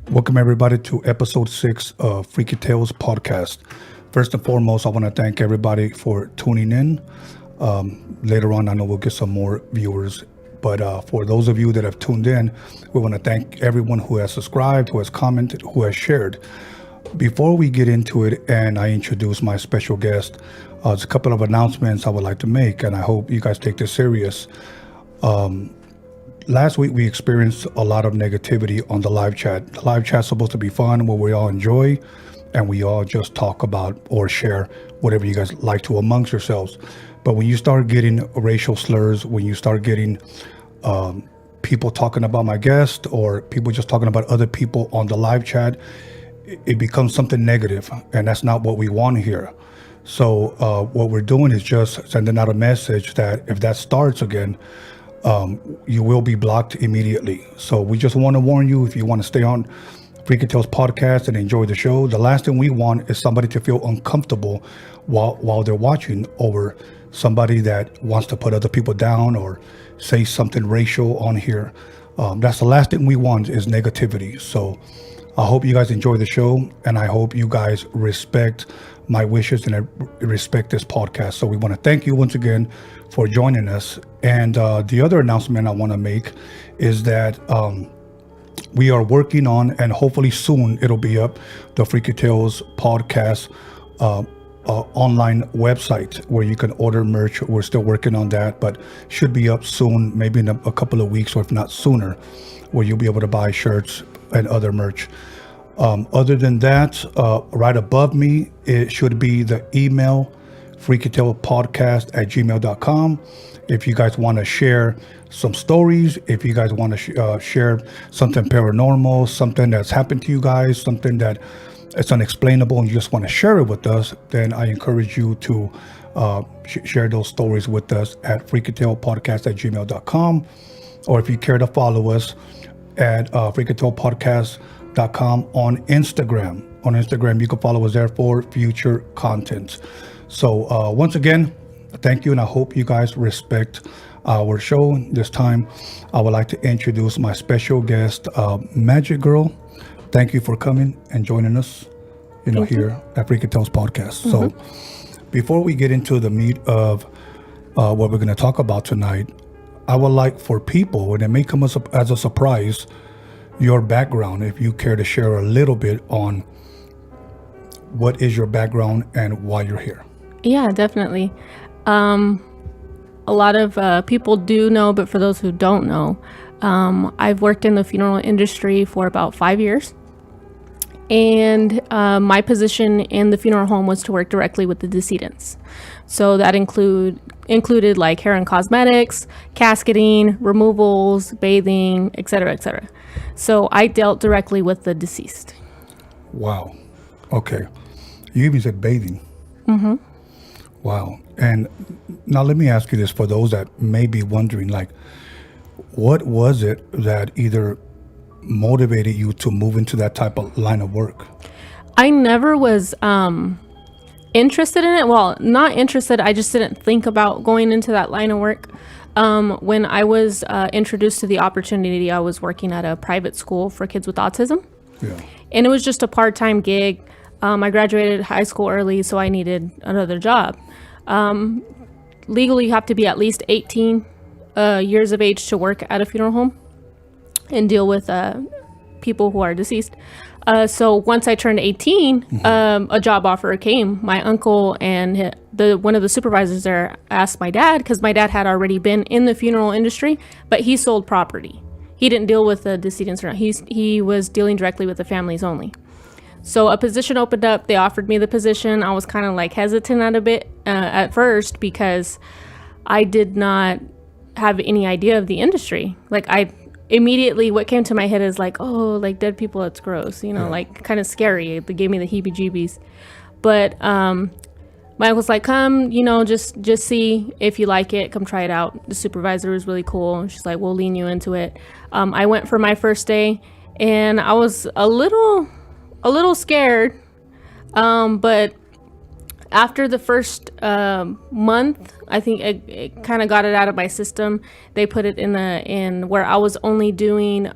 Welcome everybody to episode 6 of Freaky Tales podcast. First and foremost, I want to thank everybody for tuning in. Later on, I know we'll get some more viewers, but for those of you that have tuned in, we want to thank everyone who has subscribed, who has commented, who has shared. Before we get into it and I introduce my special guest, there's a couple of announcements I would like to make, and I hope you guys take this serious. Last week, we experienced a lot of negativity on the live chat. The live chat's supposed to be fun, where we all enjoy, and we all just talk about or share whatever you guys like to amongst yourselves. But when you start getting racial slurs, when you start getting people talking about my guest, or people just talking about other people on the live chat, it becomes something negative, and that's not what we want to hear. So what we're doing is just sending out a message that if that starts again, you will be blocked immediately. So we just want to warn you, if you want to stay on Freaky Tales podcast and enjoy the show, the last thing we want is somebody to feel uncomfortable while they're watching over somebody that wants to put other people down or say something racial on here. That's the last thing we want, is negativity. So I hope you guys enjoy the show, and I hope you guys respect my wishes and respect this podcast. So we want to thank you once again for joining us. And the other announcement I want to make is that we are working on, and hopefully soon it'll be up, the Freaky Tales podcast online website where you can order merch. We're still working on that, but should be up soon, maybe in a couple of weeks, or if not sooner, where you'll be able to buy shirts and other merch. Other than that, right above me, it should be the email, freakytailpodcast@gmail.com. If you guys want to share some stories, if you guys want to share something paranormal, something that's happened to you guys, something that it's unexplainable, and you just want to share it with us, then I encourage you to share those stories with us at freakytailpodcast@gmail.com. Or if you care to follow us at freakytailpodcast.com on Instagram. On Instagram, you can follow us there for future content. So once again, thank you, and I hope you guys respect our show. This time, I would like to introduce my special guest, Magic Girl. Thank you for coming and joining us, here at Freaky Tales podcast. Mm-hmm. So before we get into the meat of what we're going to talk about tonight, I would like for people, and it may come as a surprise, your background, if you care to share a little bit on what is your background and why you're here. Yeah, definitely. A lot of people do know, but for those who don't know, I've worked in the funeral industry for about 5 years. And my position in the funeral home was to work directly with the decedents. So that included like hair and cosmetics, casketing, removals, bathing, etc., etc. So I dealt directly with the deceased. Wow. Okay. You even said bathing. Mm-hmm. Wow. And now let me ask you this, for those that may be wondering, like, what was it that either motivated you to move into that type of line of work? I never was interested in it. Well, not interested. I just didn't think about going into that line of work. When I was introduced to the opportunity, I was working at a private school for kids with autism. Yeah. And it was just a part-time gig. I graduated high school early, so I needed another job. Legally, you have to be at least 18 years of age to work at a funeral home and deal with people who are deceased. So once I turned 18, mm-hmm. A job offer came. My uncle and one of the supervisors there asked my dad, because my dad had already been in the funeral industry, but he sold property. He didn't deal with the decedents. He was dealing directly with the families only. So a position opened up. They offered me the position. I was kind of like hesitant at first, because I did not have any idea of the industry. Like immediately what came to my head is like, oh, like dead people, it's gross, like kind of scary. It gave me the heebie-jeebies. But my uncle's like, come, just see if you like it. Come try it out. The supervisor was really cool. She's like, we'll lean you into it. I went for my first day, and I was a little scared, but after the first month, I think it kind of got it out of my system. They put it in where I was only doing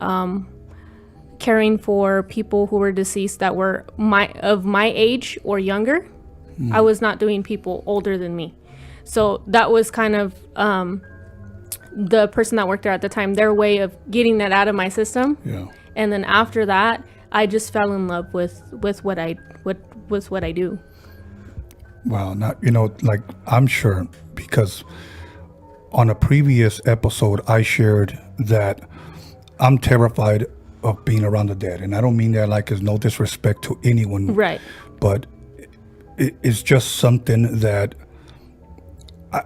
caring for people who were deceased that were my age or younger. I was not doing people older than me. So that was kind of the person that worked there at the time, their way of getting that out of my system. Yeah. And then after that, I just fell in love with what I do. Wow. Now, like, I'm sure, because on a previous episode, I shared that I'm terrified of being around the dead. And I don't mean that like as no disrespect to anyone. Right. But it's just something that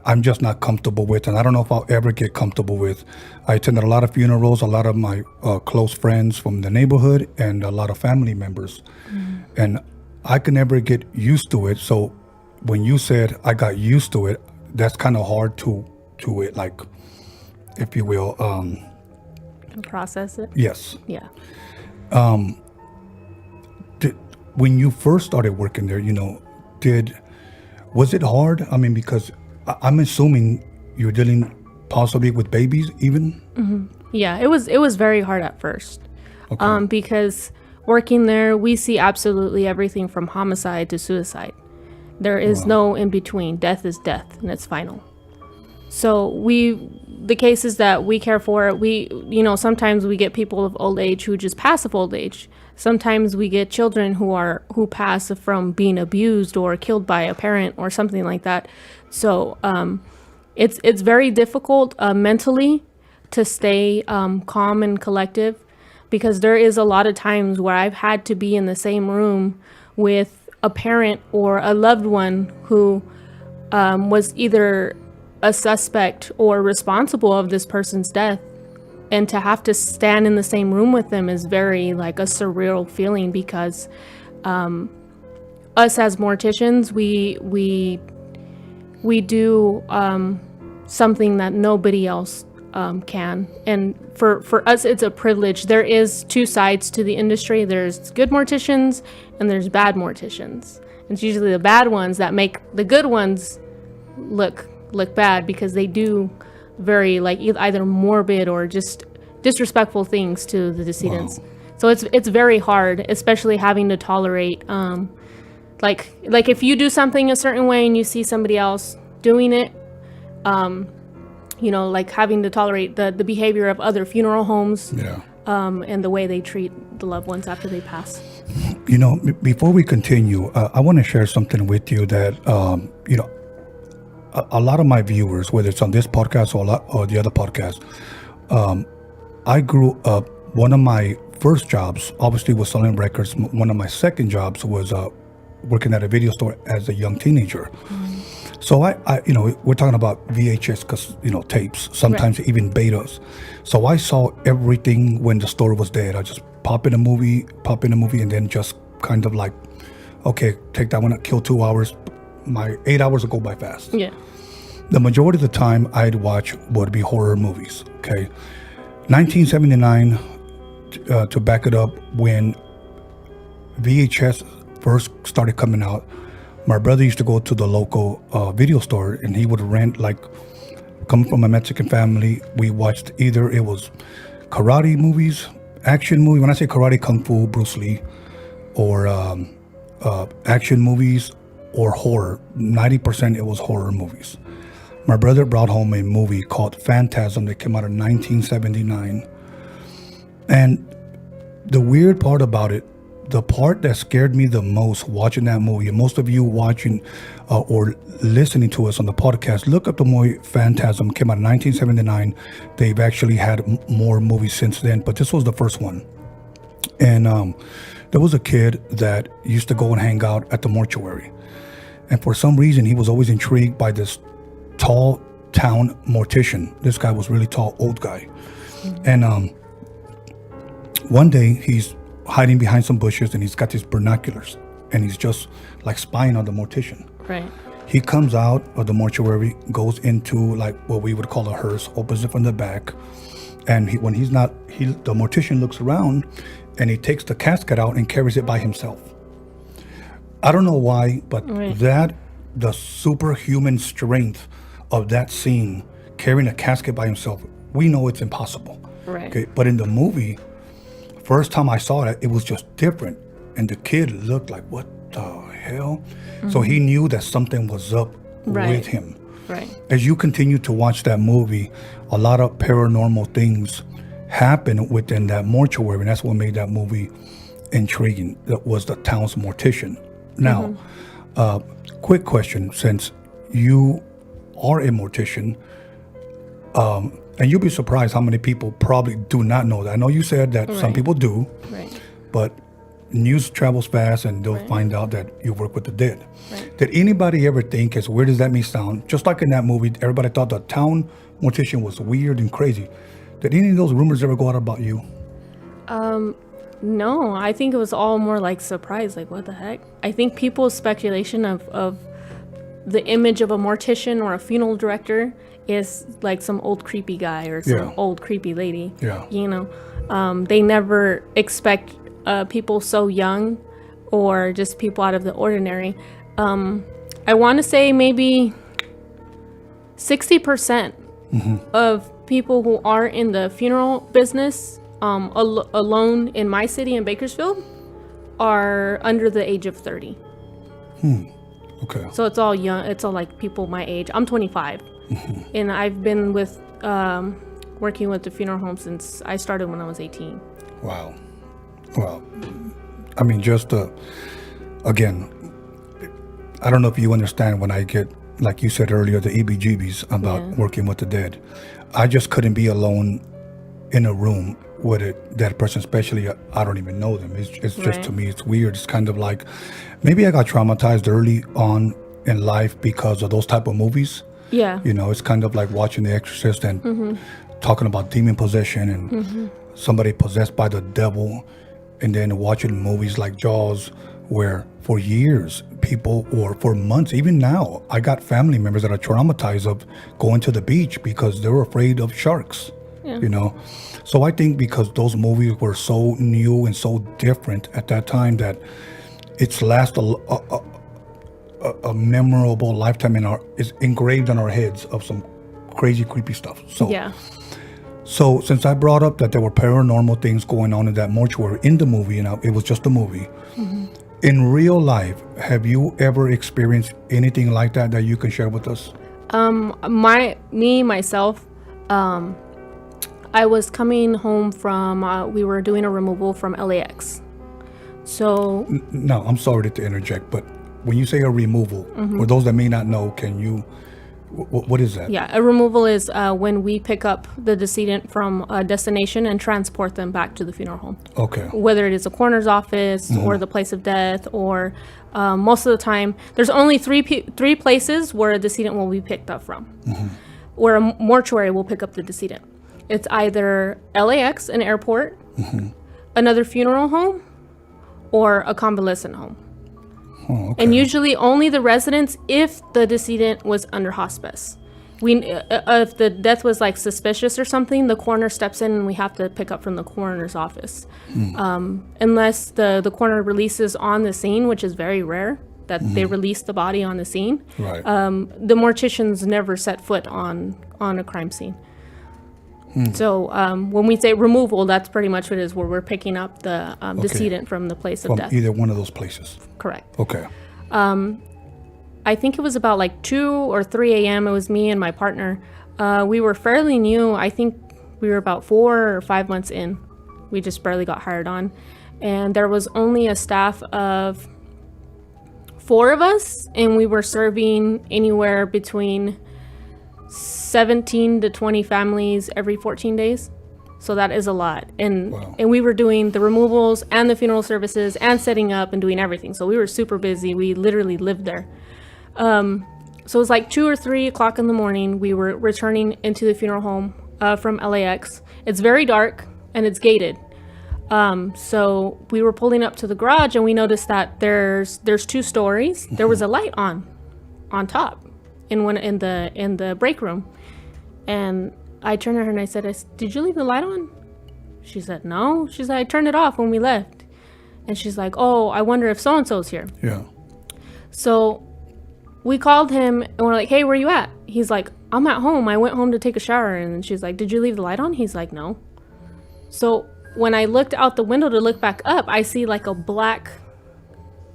I'm just not comfortable with. And I don't know if I'll ever get comfortable with. I attended a lot of funerals, a lot of my close friends from the neighborhood, and a lot of family members. And I could never get used to it. So when you said I got used to it, that's kind of hard to it, like, if you will. Process it. Yes. Yeah. When you first started working there, was it hard? I mean, because I'm assuming you're dealing possibly with babies even? Yeah, it was very hard at first. Okay. Because working there, we see absolutely everything from homicide to suicide. There is no in between. Death is death, and it's final. So the cases that we care for, sometimes we get people of old age who just pass of old age. Sometimes we get children who pass from being abused or killed by a parent or something like that. So it's very difficult mentally to stay calm and collective, because there is a lot of times where I've had to be in the same room with a parent or a loved one who was either a suspect or responsible of this person's death, and to have to stand in the same room with them is very like a surreal feeling, because us as morticians, we do something that nobody else can, and for us it's a privilege. There is two sides to the industry. There's good morticians and there's bad morticians. It's usually the bad ones that make the good ones look bad, because they do very like either morbid or just disrespectful things to the decedents. Wow. So it's very hard, especially having to tolerate like if you do something a certain way and you see somebody else doing it, like having to tolerate the behavior of other funeral homes. Yeah. And the way they treat the loved ones after they pass. Before we continue, I want to share something with you that a lot of my viewers, whether it's on this podcast or the other podcast, I grew up, one of my first jobs obviously was selling records. One of my second jobs was working at a video store as a young teenager. So I we're talking about VHS, tapes, sometimes Right. even betas. So I saw everything when the store was dead. I just pop in a movie, and then just kind of like, okay, take that one, kill 2 hours. My 8 hours would go by fast. Yeah. The majority of the time I'd watch would be horror movies. Okay. 1979, to back it up, when VHS first started coming out, my brother used to go to the local video store, and he would rent, like, coming from a Mexican family, we watched either it was karate movies, action movie. When I say karate, kung fu, Bruce Lee, or action movies, or horror. 90% it was horror movies. My brother brought home a movie called Phantasm that came out in 1979. And the weird part about it, the part that scared me the most watching that movie, and most of you watching or listening to us on the podcast, look up the movie Phantasm. Came out in 1979. They've actually had more movies since then, but this was the first one. And there was a kid that used to go and hang out at the mortuary. And for some reason, he was always intrigued by this tall town mortician. This guy was really tall, old guy. And one day he's hiding behind some bushes, and he's got these binoculars, and he's just like spying on the mortician. Right. He comes out of the mortuary, goes into like what we would call a hearse, opens it from the back, and the mortician looks around, and he takes the casket out and carries it by himself. I don't know why, but Right. that the superhuman strength of that scene, carrying a casket by himself, we know it's impossible. Right. Okay, but in the movie, first time I saw that, it was just different, and the kid looked like, what the hell? So he knew that something was up Right. with him. Right. As you continue to watch that movie, a lot of paranormal things happen within that mortuary, and that's what made that movie intriguing. That was the town's mortician. Now, quick question, since you are a mortician, and you'll be surprised how many people probably do not know that. I know you said that some Right. people do, Right. but news travels fast and they'll find out that you work with the dead. Right. Did anybody ever think, as weird as that may sound, just like in that movie, everybody thought the town mortician was weird and crazy. Did any of those rumors ever go out about you? No, I think it was all more like surprise, like what the heck? I think people's speculation of the image of a mortician or a funeral director is like some old creepy guy or some Yeah. old creepy lady. Yeah. You know, they never expect people so young or just people out of the ordinary. I want to say maybe 60% of people who are in the funeral business alone in my city in Bakersfield are under the age of 30. Okay. So it's all young. It's all like people my age. I'm 25, and I've been with working with the funeral home since I started when I was 18. Wow. Well, I mean, just again, I don't know if you understand when I get, like you said earlier, the EBGBs about working with the dead. I just couldn't be alone in a room with a dead person, especially I don't even know them. It's just, Right. to me, it's weird. It's kind of like, maybe I got traumatized early on in life because of those type of movies. Yeah. You know, it's kind of like watching The Exorcist and talking about demon possession and somebody possessed by the devil, and then watching movies like Jaws, where for years people, or for months, even now, I got family members that are traumatized of going to the beach because they're afraid of sharks. Yeah. You know, so I think because those movies were so new and so different at that time that it's lasted a memorable lifetime is engraved in our heads of some crazy, creepy stuff. So, Yeah. so since I brought up that there were paranormal things going on in that mortuary in the movie, and it was just a movie. In real life, have you ever experienced anything like that that you can share with us? Myself, I was coming home from, we were doing a removal from LAX. So, No, I'm sorry to interject, but when you say a removal, for those that may not know, can you, what is that? yeah, a removal is when we pick up the decedent from a destination and transport them back to the funeral home. Okay. Whether it is a coroner's office or the place of death, or most of the time, there's only three places where a decedent will be picked up from, where a mortuary will pick up the decedent. It's either LAX, an airport, another funeral home, or a convalescent home. Oh, okay. And usually only the residents if the decedent was under hospice. If the death was like suspicious or something, the coroner steps in and we have to pick up from the coroner's office. Unless the coroner releases on the scene, which is very rare that they release the body on the scene. Right. The morticians never set foot on a crime scene. So when we say removal, that's pretty much what it is, where we're picking up the decedent from the place of From death. either one of those places. Correct. Okay. I think it was about like 2 or 3 a.m. It was me and my partner. We were fairly new. I think we were about 4 or 5 months in. We just barely got hired on. And there was only a staff of 4 of us, and we were serving anywhere between 17 to 20 families every 14 days. So that is a lot. And Wow. and we were doing the removals and the funeral services and setting up and doing everything. So we were super busy. We literally lived there. So it was like 2 or 3 o'clock in the morning. We were returning into the funeral home from LAX. It's very dark and it's gated. So we were pulling up to the garage and we noticed that there's 2 stories. There was a light on top in the break room. And I turned to her and I said, "Did you leave the light on?" She said, "No." She's like, "I turned it off when we left." And she's like, "Oh, I wonder if so-and-so's here." Yeah. So we called him and we're like, hey, where you at? He's like, I'm at home. I went home to take a shower. And she's like, did you leave the light on? He's like, no. So when I looked out the window to look back up, I see like a black,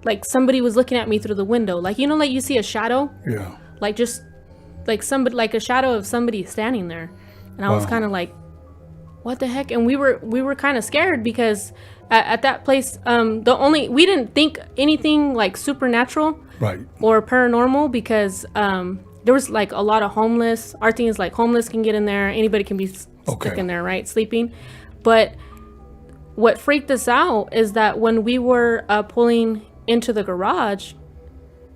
like somebody was looking at me through the window. Like, you know, like you see a shadow? Yeah. Like just like somebody, like a shadow of somebody standing there. And I was kind of like, what the heck? And we were kind of scared because at that place, we didn't think anything like supernatural Right. or paranormal because there was like a lot of homeless. Our thing is like homeless can get in there. Anybody can be stuck in there, right? Sleeping. But what freaked us out is that when we were pulling into the garage,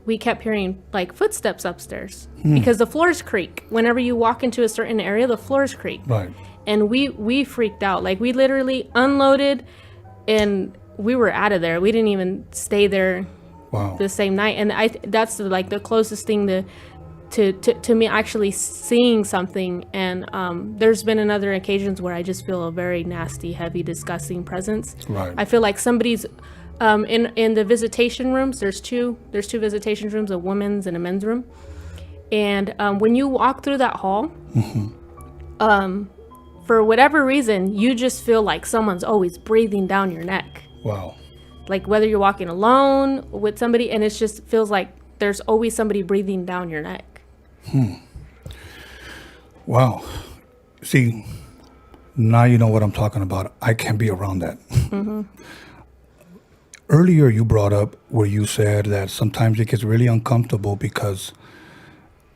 we kept hearing like footsteps upstairs because the floors creak. Whenever you walk into a certain area, the floors creak. Right. And we freaked out. Like we literally unloaded and we were out of there. We didn't even stay there the same night. And that's like the closest thing to me actually seeing something. And there's been another occasions where I just feel a very nasty, heavy, disgusting presence. Right. I feel like somebody's in the visitation rooms. There's two visitation rooms, a women's and a men's room. And when you walk through that hall, for whatever reason, you just feel like someone's always breathing down your neck. Wow. Like whether you're walking alone with somebody, and it just feels like there's always somebody breathing down your neck. Wow. See, now you know what I'm talking about. I can't be around that. Earlier you brought up where you said that sometimes it gets really uncomfortable because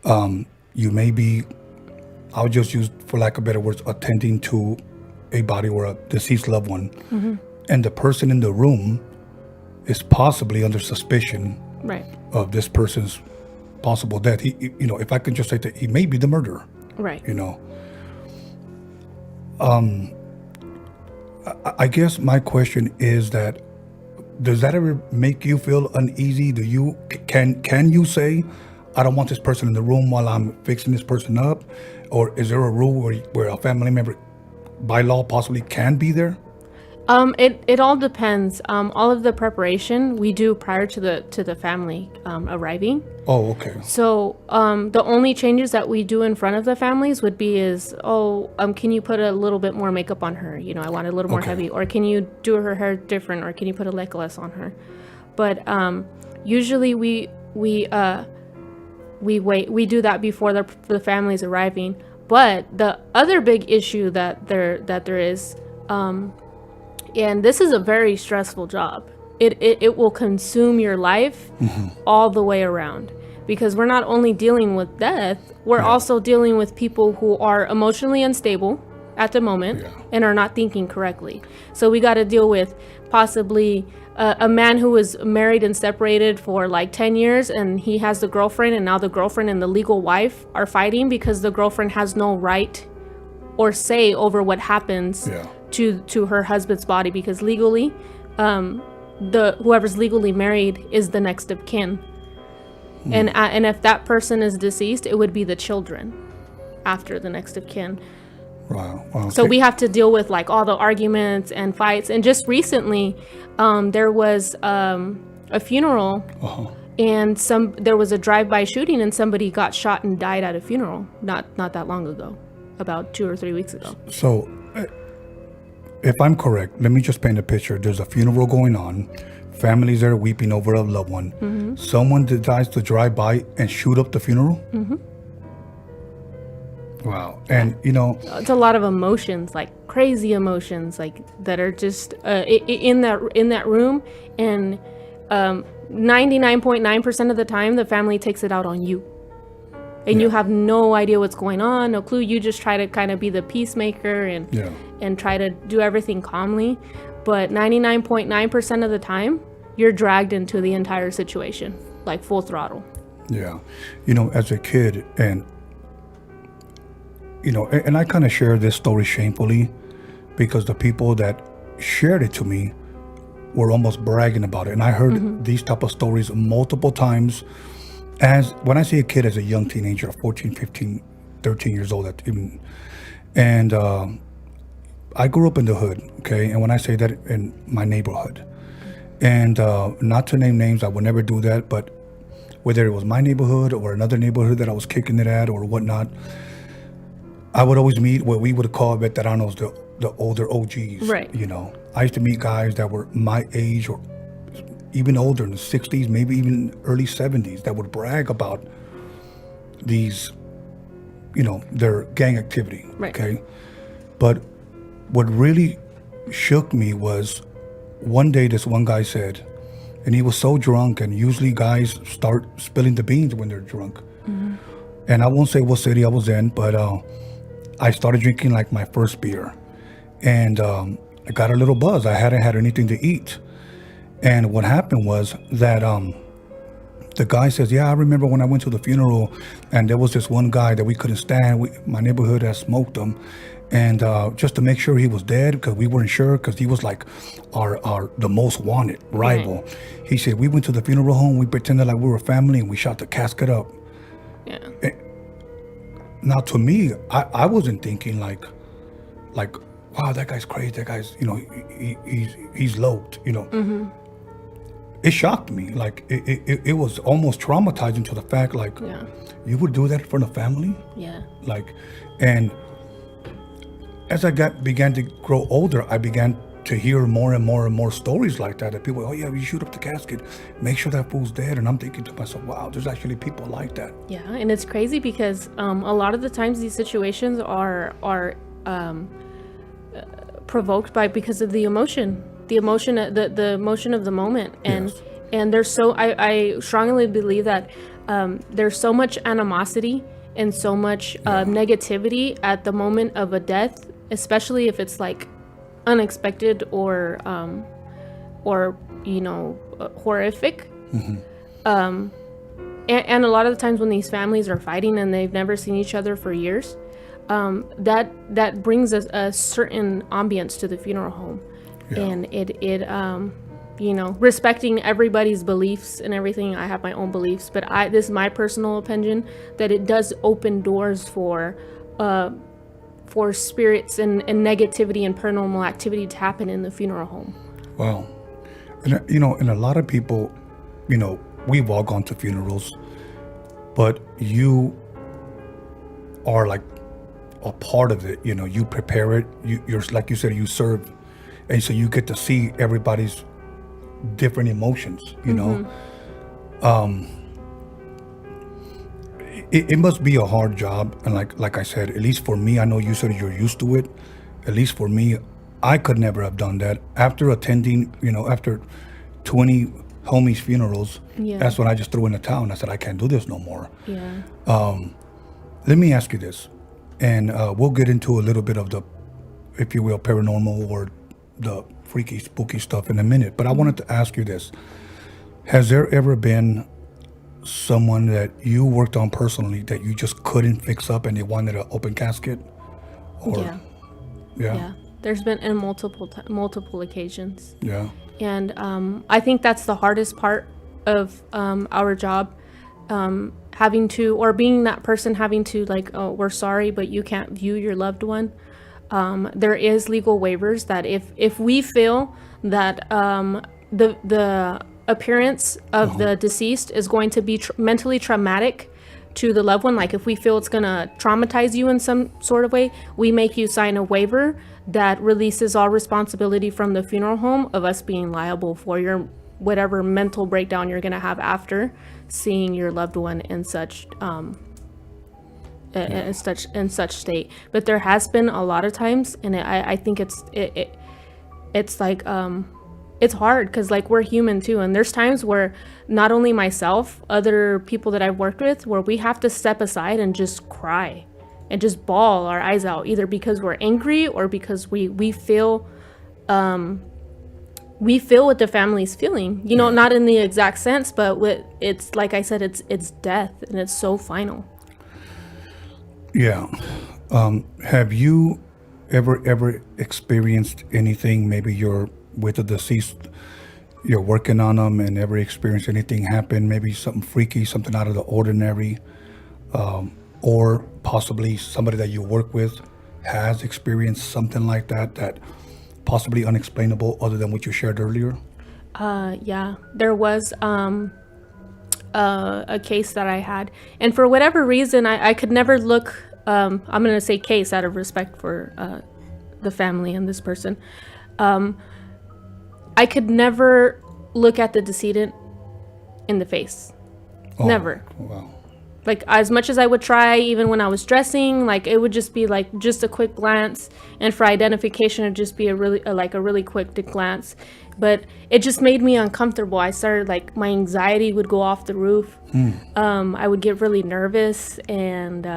you may be, I'll just use, for lack of better words, attending to a body or a deceased loved one. And the person in the room is possibly under suspicion of this person's possible death. He, you know, if I can just say that he may be the murderer. Right. You know. I guess my question is that, does that ever make you feel uneasy? Do you, can you say, I don't want this person in the room while I'm fixing this person up? Or is there a rule where a family member by law possibly can be there? It all depends. All of the preparation we do prior to the family arriving. Oh, okay. So the only changes that we do in front of the families would be can you put a little bit more makeup on her? You know, I want it a little more heavy. Or can you do her hair different? Or can you put a necklace on her? But usually we wait. We do that before the family's arriving. But the other big issue that there is, and this is a very stressful job. It will consume your life all the way around, because we're not only dealing with death, we're also dealing with people who are emotionally unstable at the moment and are not thinking correctly. So we got to deal with possibly a man who was married and separated for like 10 years, and he has the girlfriend, and now the girlfriend and the legal wife are fighting because the girlfriend has no right or say over what happens to her husband's body, because legally whoever's legally married is the next of kin. And if that person is deceased, it would be the children after the next of kin. Wow. So we have to deal with like all the arguments and fights. And just recently, there was a funeral, and there was a drive-by shooting, and somebody got shot and died at a funeral not that long ago, about 2 or 3 weeks ago. So, if I'm correct, let me just paint a picture. There's a funeral going on. Families there weeping over a loved one. Someone decides to drive by and shoot up the funeral. Wow. And you know, it's a lot of emotions, like crazy emotions, like that are just in that room. And 99.9% of the time, the family takes it out on you. And you have no idea what's going on, no clue. You just try to kind of be the peacemaker and try to do everything calmly. But 99.9% of the time, you're dragged into the entire situation, like full throttle. Yeah. You know, as a kid, and you know, and I kind of share this story shamefully, because the people that shared it to me were almost bragging about it. And I heard these type of stories multiple times. As when I say a kid, as a young teenager, 14, 15, 13 years old, and I grew up in the hood, okay? And when I say that, in my neighborhood, and not to name names, I would never do that, but whether it was my neighborhood or another neighborhood that I was kicking it at or whatnot, I would always meet what we would call veteranos, the older OGs. Right. You know, I used to meet guys that were my age or even older, in the 60s, maybe even early 70s, that would brag about these, you know, their gang activity. Right. Okay. But what really shook me was one day this one guy said, and he was so drunk, and usually guys start spilling the beans when they're drunk. And I won't say what city I was in, but I started drinking like my first beer, and I got a little buzz. I hadn't had anything to eat. And what happened was that the guy says, yeah, I remember when I went to the funeral, and there was this one guy that we couldn't stand. My neighborhood had smoked him. And just to make sure he was dead, because we weren't sure, because he was like the most wanted rival. He said, we went to the funeral home, we pretended like we were family, and we shot the casket up. Yeah. Now, to me, I wasn't thinking like, wow, that guy's crazy. That guy's, you know, he's loped, you know. It shocked me. Like, it was almost traumatizing to the fact, like, Yeah. you would do that for the family? Yeah. Like, and as I began to grow older, I began to hear more and more and more stories like that. That people, oh yeah, you shoot up the casket, make sure that fool's dead. And I'm thinking to myself, wow, there's actually people like that. Yeah, and it's crazy because a lot of the times these situations are provoked by because of the emotion, the emotion of the moment, and Yes. and there's so I strongly believe that there's so much animosity and so much negativity at the moment of a death, especially if it's like unexpected or you know, horrific. And a lot of the times when these families are fighting and they've never seen each other for years, that brings a certain ambience to the funeral home. And it you know, respecting everybody's beliefs and everything. I have my own beliefs, but this is my personal opinion, that it does open doors for spirits and negativity and paranormal activity to happen in the funeral home. Wow. And, you know, and a lot of people, you know, we've all gone to funerals, but you are like a part of it. You know, you prepare it. You're like you said, you serve, and so you get to see everybody's different emotions. You know, it must be a hard job, and like I said, at least for me, I know you said you're used to it. At least for me, I could never have done that. After attending, you know, after 20 homies' funerals, Yeah. that's when I just threw in the towel and I said, I can't do this no more. Yeah. Let me ask you this, and we'll get into a little bit of the, if you will, paranormal or the freaky, spooky stuff in a minute. But I wanted to ask you this. Has there ever been someone that you worked on personally that you just couldn't fix up and they wanted an open casket? Or, Yeah. Yeah. There's been in multiple occasions. Yeah. And I think that's the hardest part of our job, having to, or being that person having to, like, oh, we're sorry, but you can't view your loved one. There is legal waivers that if we feel that the appearance of the deceased is going to be mentally traumatic to the loved one, like if we feel it's going to traumatize you in some sort of way, we make you sign a waiver that releases all responsibility from the funeral home of us being liable for your whatever mental breakdown you're going to have after seeing your loved one in such in such state. But there has been a lot of times, and I think it's like it's hard because, like, we're human too, and there's times where not only myself, other people that I've worked with, where we have to step aside and just cry and just bawl our eyes out, either because we're angry or because we feel what the family's feeling, you know, not in the exact sense, but it's like I said, it's death, and it's so final. Yeah. Have you ever experienced anything? Maybe you're with a deceased, you're working on them, and ever experienced anything happen? Maybe something freaky, something out of the ordinary, or possibly somebody that you work with has experienced something like that possibly unexplainable, other than what you shared earlier? Yeah, there was a case that I had, and for whatever reason, I could never look. I'm gonna say case out of respect for the family and this person. I could never look at the decedent in the face. Oh, Never. Wow. Like, as much as I would try, even when I was dressing, like, it would just be like just a quick glance, and for identification it'd just be a really quick glance. But it just made me uncomfortable. I started, like, my anxiety would go off the roof. I would get really nervous, and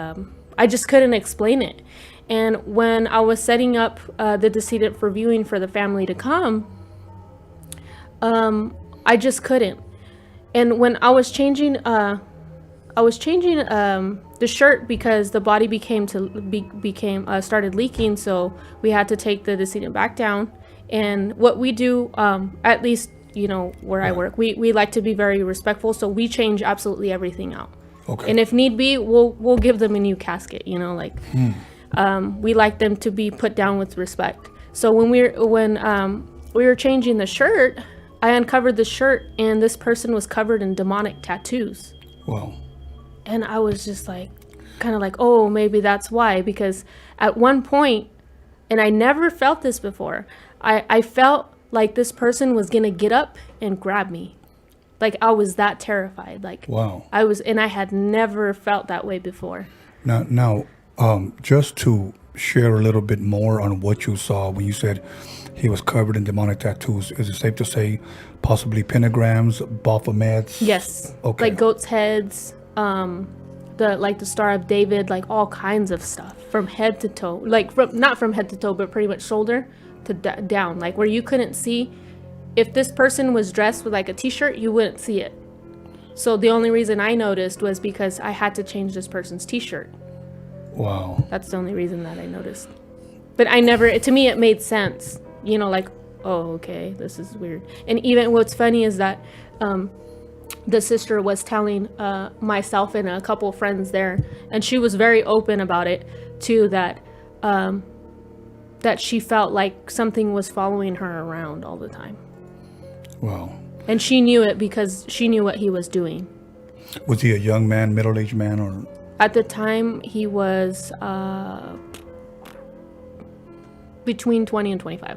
I just couldn't explain it. And when I was setting up the decedent for viewing for the family to come, I just couldn't. And when I was changing the shirt, because the body started leaking, so we had to take the decedent back down. And what we do, at least, you know, where I work, we like to be very respectful, so we change absolutely everything out. Okay. And if need be, we'll give them a new casket, you know, like, we like them to be put down with respect. So when we were changing the shirt, I uncovered the shirt, and this person was covered in demonic tattoos. Wow. And I was just like, kind of like, oh, maybe that's why. Because at one point, and I never felt this before, I felt like this person was going to get up and grab me. Like, I was that terrified. Like, Wow. and I had never felt that way before. Now, just to share a little bit more on what you saw when you said he was covered in demonic tattoos, is it safe to say possibly pentagrams, Baphomets? Yes. Okay. Like goat's heads, the Star of David, like all kinds of stuff from head to toe. Like, not from head to toe, but pretty much shoulder to down. Like, where you couldn't see. If this person was dressed with like a t-shirt, you wouldn't see it. So the only reason I noticed was because I had to change this person's t-shirt. Wow. That's the only reason that I noticed. But to me, it made sense. You know, like, oh, okay, this is weird. And even what's funny is that the sister was telling myself and a couple of friends there, and she was very open about it too, that she felt like something was following her around all the time. Wow. And she knew it because she knew what he was doing. Was he a young man, middle-aged man, or? At the time, he was between 20 and 25.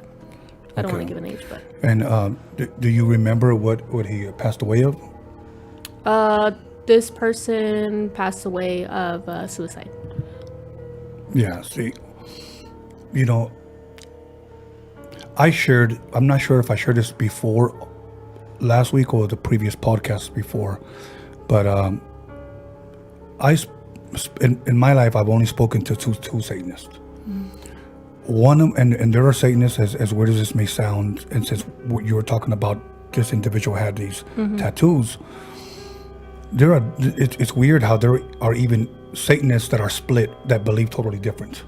I don't want to give an age, but. And do you remember what he passed away of? This person passed away of suicide. Yeah, see, you know, I'm not sure if I shared this before last week or the previous podcast before, but in my life, I've only spoken to two Satanists. One of them, and there are Satanists, as weird as this may sound, and since you were talking about this individual had these tattoos, it's weird how there are even Satanists that are split that believe totally different.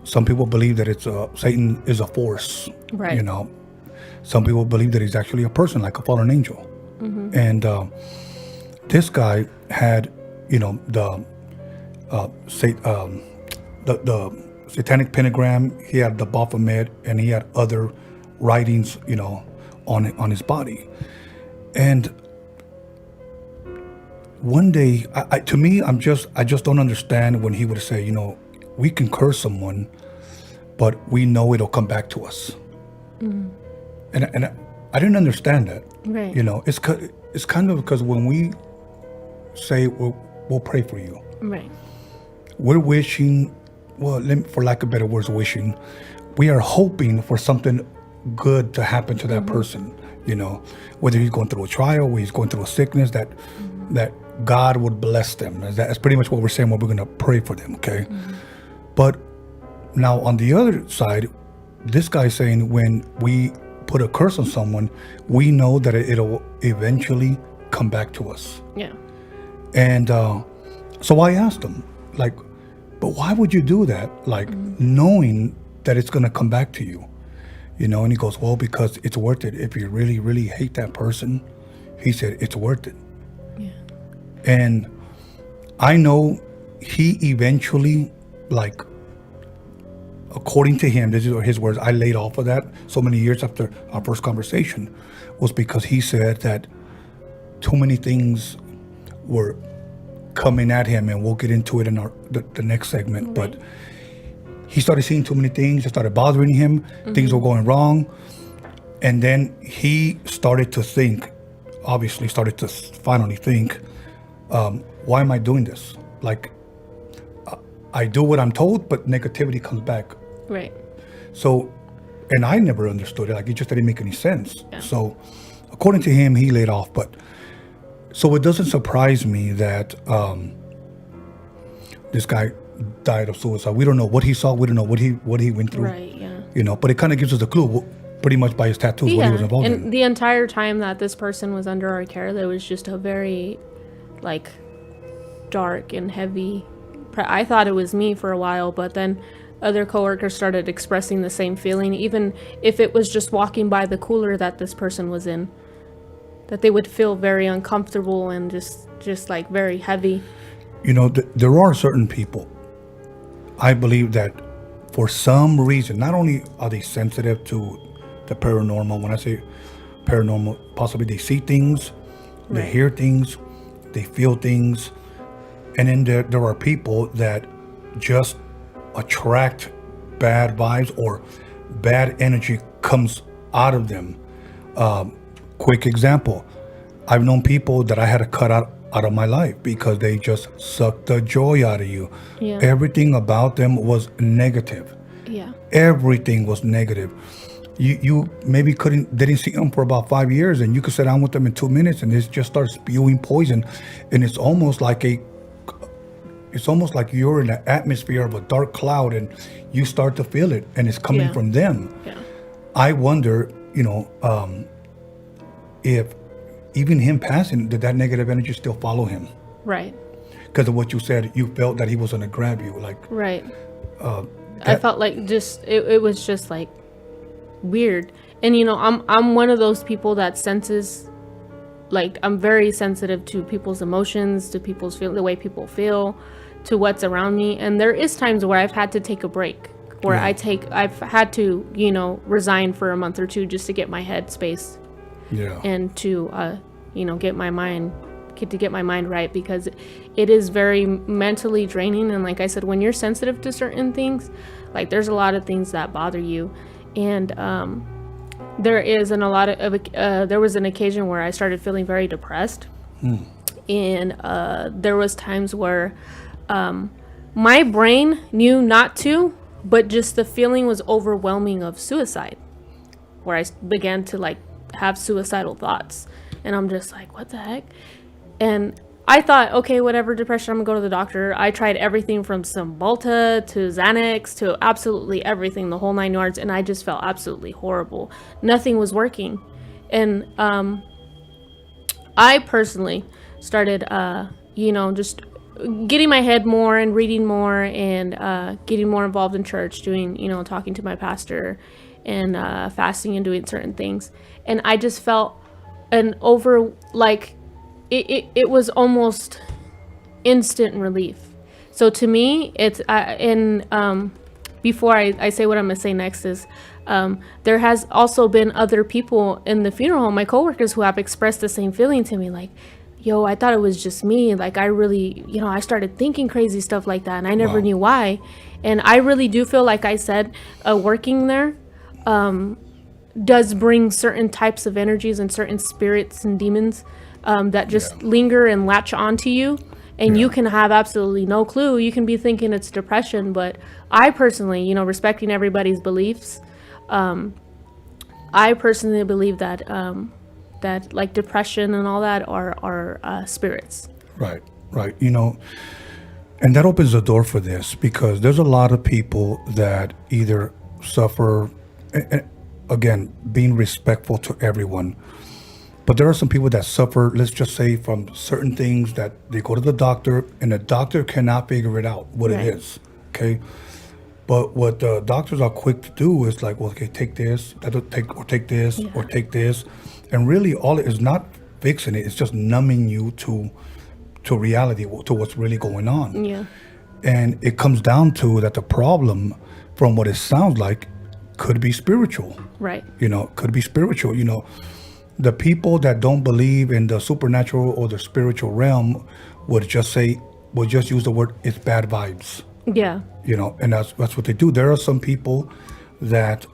Some people believe that Satan is a force, right? You know, some people believe that he's actually a person, like a fallen angel. And this guy had, you know, the satanic pentagram. He had the Baphomet, and he had other writings, you know, on his body. And one day, I just don't understand when he would say, you know, we can curse someone, but we know it'll come back to us. And I didn't understand that. Right. You know, it's kind of because when we say we'll pray for you, Right. we're wishing, well, for lack of better words, wishing, we are hoping for something good to happen to that person. You know, whether he's going through a trial, whether he's going through a sickness, that God would bless them. That's pretty much what we're saying when we're going to pray for them, okay? But now on the other side, this guy's saying when we put a curse on someone, we know that it'll eventually come back to us. Yeah. And so I asked him, like, but why would you do that? Like, knowing that it's going to come back to you, you know? And he goes, well, because it's worth it. If you really, really hate that person, he said, it's worth it. Yeah. And I know he eventually, like, according to him, this is his words, I laid off of that so many years after our first conversation, was because he said that too many things were coming at him, and we'll get into it in the next segment. Right. But he started seeing too many things. It started bothering him. Things were going wrong. And then he started to think, obviously started to finally think, why am I doing this? Like, I do what I'm told, but negativity comes back. Right. So, and I never understood it. Like, it just didn't make any sense. Yeah. So, according to him, he laid off. But, so it doesn't surprise me that this guy died of suicide. We don't know what he saw. We don't know what he went through. Right, yeah. You know, but it kind of gives us a clue, pretty much by his tattoos, what he was involved and in. the entire time that this person was under our care, there was just a very, like, dark and heavy. I thought it was me for a while, but then other coworkers started expressing the same feeling, even if it was just walking by the cooler that this person was in, that they would feel very uncomfortable and just like very heavy. You know, there are certain people, I believe, that for some reason, not only are they sensitive to the paranormal, when I say paranormal, possibly they see things, they Right. hear things, they feel things, and then there are people that just attract bad vibes or bad energy comes out of them. Quick example, I've known people that I had to cut out of my life because they just sucked the joy out of you. Yeah. Everything about them was negative. Yeah. Everything was negative. You maybe didn't see them for about 5 years, and you could sit down with them in 2 minutes and they just start spewing poison, and it's almost like you're in the atmosphere of a dark cloud, and you start to feel it, and it's coming Yeah. from them. Yeah. I wonder, if even him passing, did that negative energy still follow him? Right. Because of what you said, you felt that he was going to grab you, like. Right. I felt like it was just like weird. And I'm one of those people that senses, like, I'm very sensitive to people's emotions, to people's the way people feel, to what's around me. And there is times where I've had to take a break, where Yeah. I've had to, resign for a month or two just to get my head space Yeah. and to get my mind right, because it is very mentally draining. And like I said, when you're sensitive to certain things, like, there's a lot of things that bother you. And there was an occasion where I started feeling very depressed. And there was times where my brain knew not to, but just the feeling was overwhelming of suicide, where I began to, like, have suicidal thoughts. And I'm just like, what the heck? And I thought, okay, whatever, depression, I'm gonna go to the doctor. I tried everything from Cymbalta to Xanax to absolutely everything, the whole 9 yards, and I just felt absolutely horrible. Nothing was working. And I personally started, just getting my head more and reading more and getting more involved in church, doing, talking to my pastor and fasting and doing certain things. And I just felt it was almost instant relief. So to me, it's before I say what I'm gonna say next is, there has also been other people in the funeral home, my coworkers, who have expressed the same feeling to me, like, yo, I thought it was just me. Like, I really, I started thinking crazy stuff like that, and I never Wow. knew why. And I really do feel, like I said, working there does bring certain types of energies and certain spirits and demons that just linger and latch onto you. And you can have absolutely no clue. You can be thinking it's depression, but I personally, respecting everybody's beliefs, I personally believe that that, like, depression and all that are spirits. Right. And that opens the door for this, because there's a lot of people that either suffer, and again, being respectful to everyone, but there are some people that suffer, let's just say, from certain things that they go to the doctor and the doctor cannot figure it out what Right. it is. Okay. But what the doctors are quick to do is like, well, okay, take this, take this, or take this. And really all it is not fixing it, it's just numbing you to reality, to what's really going on. Yeah. And it comes down to that the problem, from what it sounds like, could be spiritual. Right. Could be spiritual. The people that don't believe in the supernatural or the spiritual realm would just use the word, it's bad vibes. Yeah. And that's what they do. There are some people that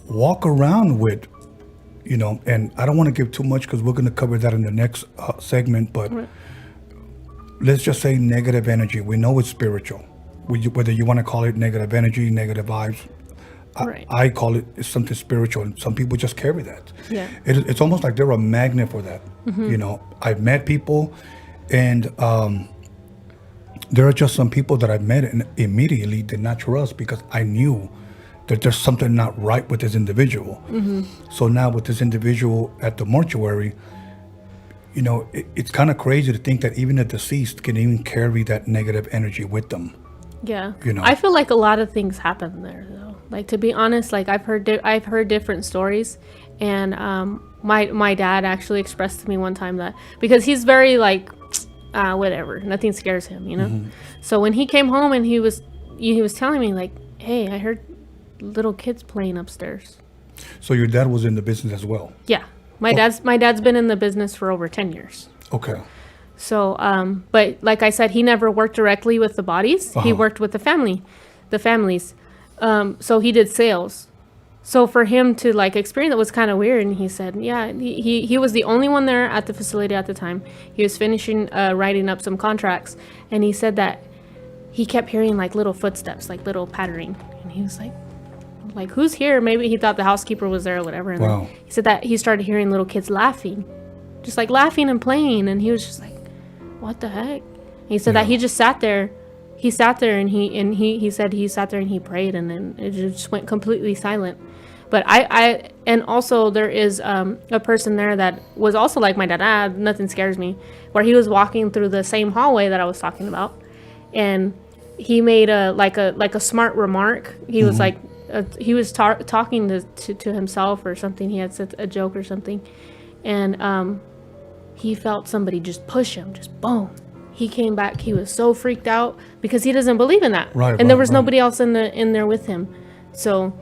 walk around with, and I don't want to give too much because we're going to cover that in the next segment, but let's just say negative energy. We know it's spiritual. Whether you want to call it negative energy, negative vibes, I call it something spiritual, and some people just carry that. Yeah. It's almost like they're a magnet for that. I've met people, and there are just some people that I've met and immediately did not trust because I knew that there's something not right with this individual. So now with this individual at the mortuary, it's kind of crazy to think that even a deceased can even carry that negative energy with them. Yeah. I feel like a lot of things happen there, though. Like, to be honest, like I've heard different stories, and my dad actually expressed to me one time that, because he's very like, whatever, nothing scares him, So when he came home and he was telling me like, hey, I heard little kids playing upstairs. So your dad was in the business as well? Yeah. My dad's been in the business for over 10 years. Okay. So, but like I said, he never worked directly with the bodies. He worked with the families. So he did sales. So for him to like experience it was kind of weird. And he said, yeah, he was the only one there at the facility at the time. He was finishing writing up some contracts. And he said that he kept hearing like little footsteps, like little pattering. And he was like, who's here? Maybe he thought the housekeeper was there or whatever. And then he said that he started hearing little kids laughing, just like laughing and playing. And he was just like, what the heck? And he said that he just sat there. He sat there and he said he sat there and he prayed, and then it just went completely silent. But I and also there is a person there that was also like my dad. Nothing scares me. Where he was walking through the same hallway that I was talking about, and he made a smart remark. He was like he was talking to himself or something. He had said a joke or something, and he felt somebody just push him, just boom. He came back. He was so freaked out because he doesn't believe in that. And there was nobody else in there with him. So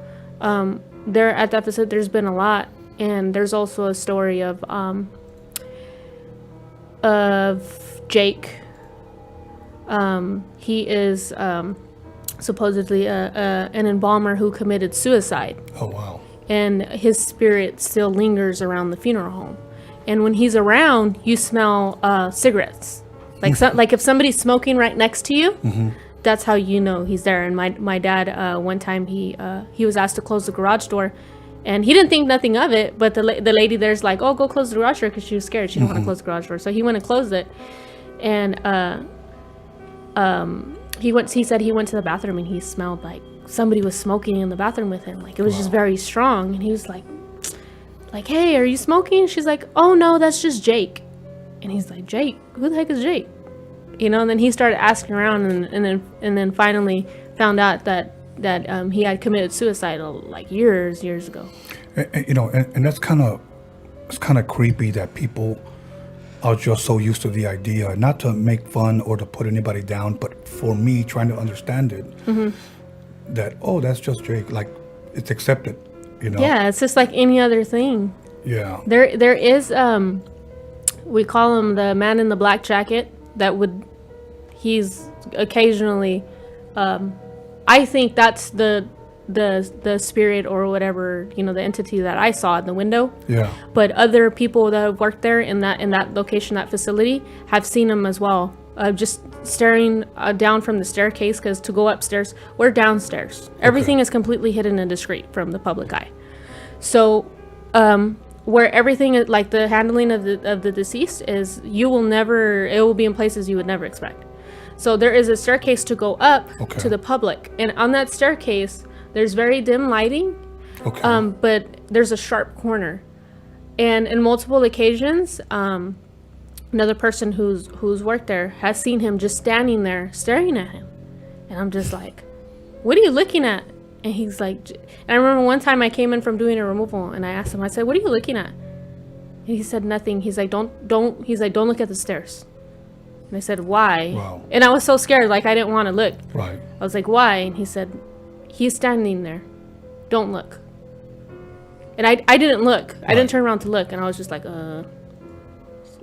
there at that facility, there's been a lot. And there's also a story of Jake. He is supposedly an embalmer who committed suicide. Oh, wow. And his spirit still lingers around the funeral home. And when he's around, you smell cigarettes. Like if somebody's smoking right next to you, that's how you know he's there. And my dad, one time he was asked to close the garage door, and he didn't think nothing of it. But the lady there's like, oh, go close the garage door, because she was scared. She didn't want to close the garage door, so he went and closed it. And he said he went to the bathroom and he smelled like somebody was smoking in the bathroom with him. Like it was just very strong. And he was like, hey, are you smoking? She's like, oh no, that's just Jake. And he's like, Jake? Who the heck is Jake? And then he started asking around, and then finally found out that he had committed suicide like years ago. And that's kind of creepy that people are just so used to the idea, not to make fun or to put anybody down, but for me trying to understand it, that, oh, that's just Jake, like it's accepted, Yeah, it's just like any other thing. Yeah. There is we call him the man in the black jacket. He's occasionally, I think that's the spirit or whatever, the entity that I saw in the window. Yeah. But other people that have worked there in that location, that facility, have seen him as well. Just staring down from the staircase, because to go upstairs, we're downstairs. Everything is completely hidden and discreet from the public eye. So, where everything is, like the handling of the deceased is, it will be in places you would never expect. So there is a staircase to go up to the public, and on that staircase there's very dim lighting, but there's a sharp corner, and in multiple occasions another person who's worked there has seen him just standing there staring at him, and I'm just like, what are you looking at? And he's like, and I remember one time I came in from doing a removal, and I asked him, I said, what are you looking at? And he said nothing. He's like, don't look at the stairs. And I said, why? Wow. And I was so scared, like I didn't want to look. Right. I was like, why? And he said, he's standing there. Don't look. And I didn't look. I didn't turn around to look, and I was just like,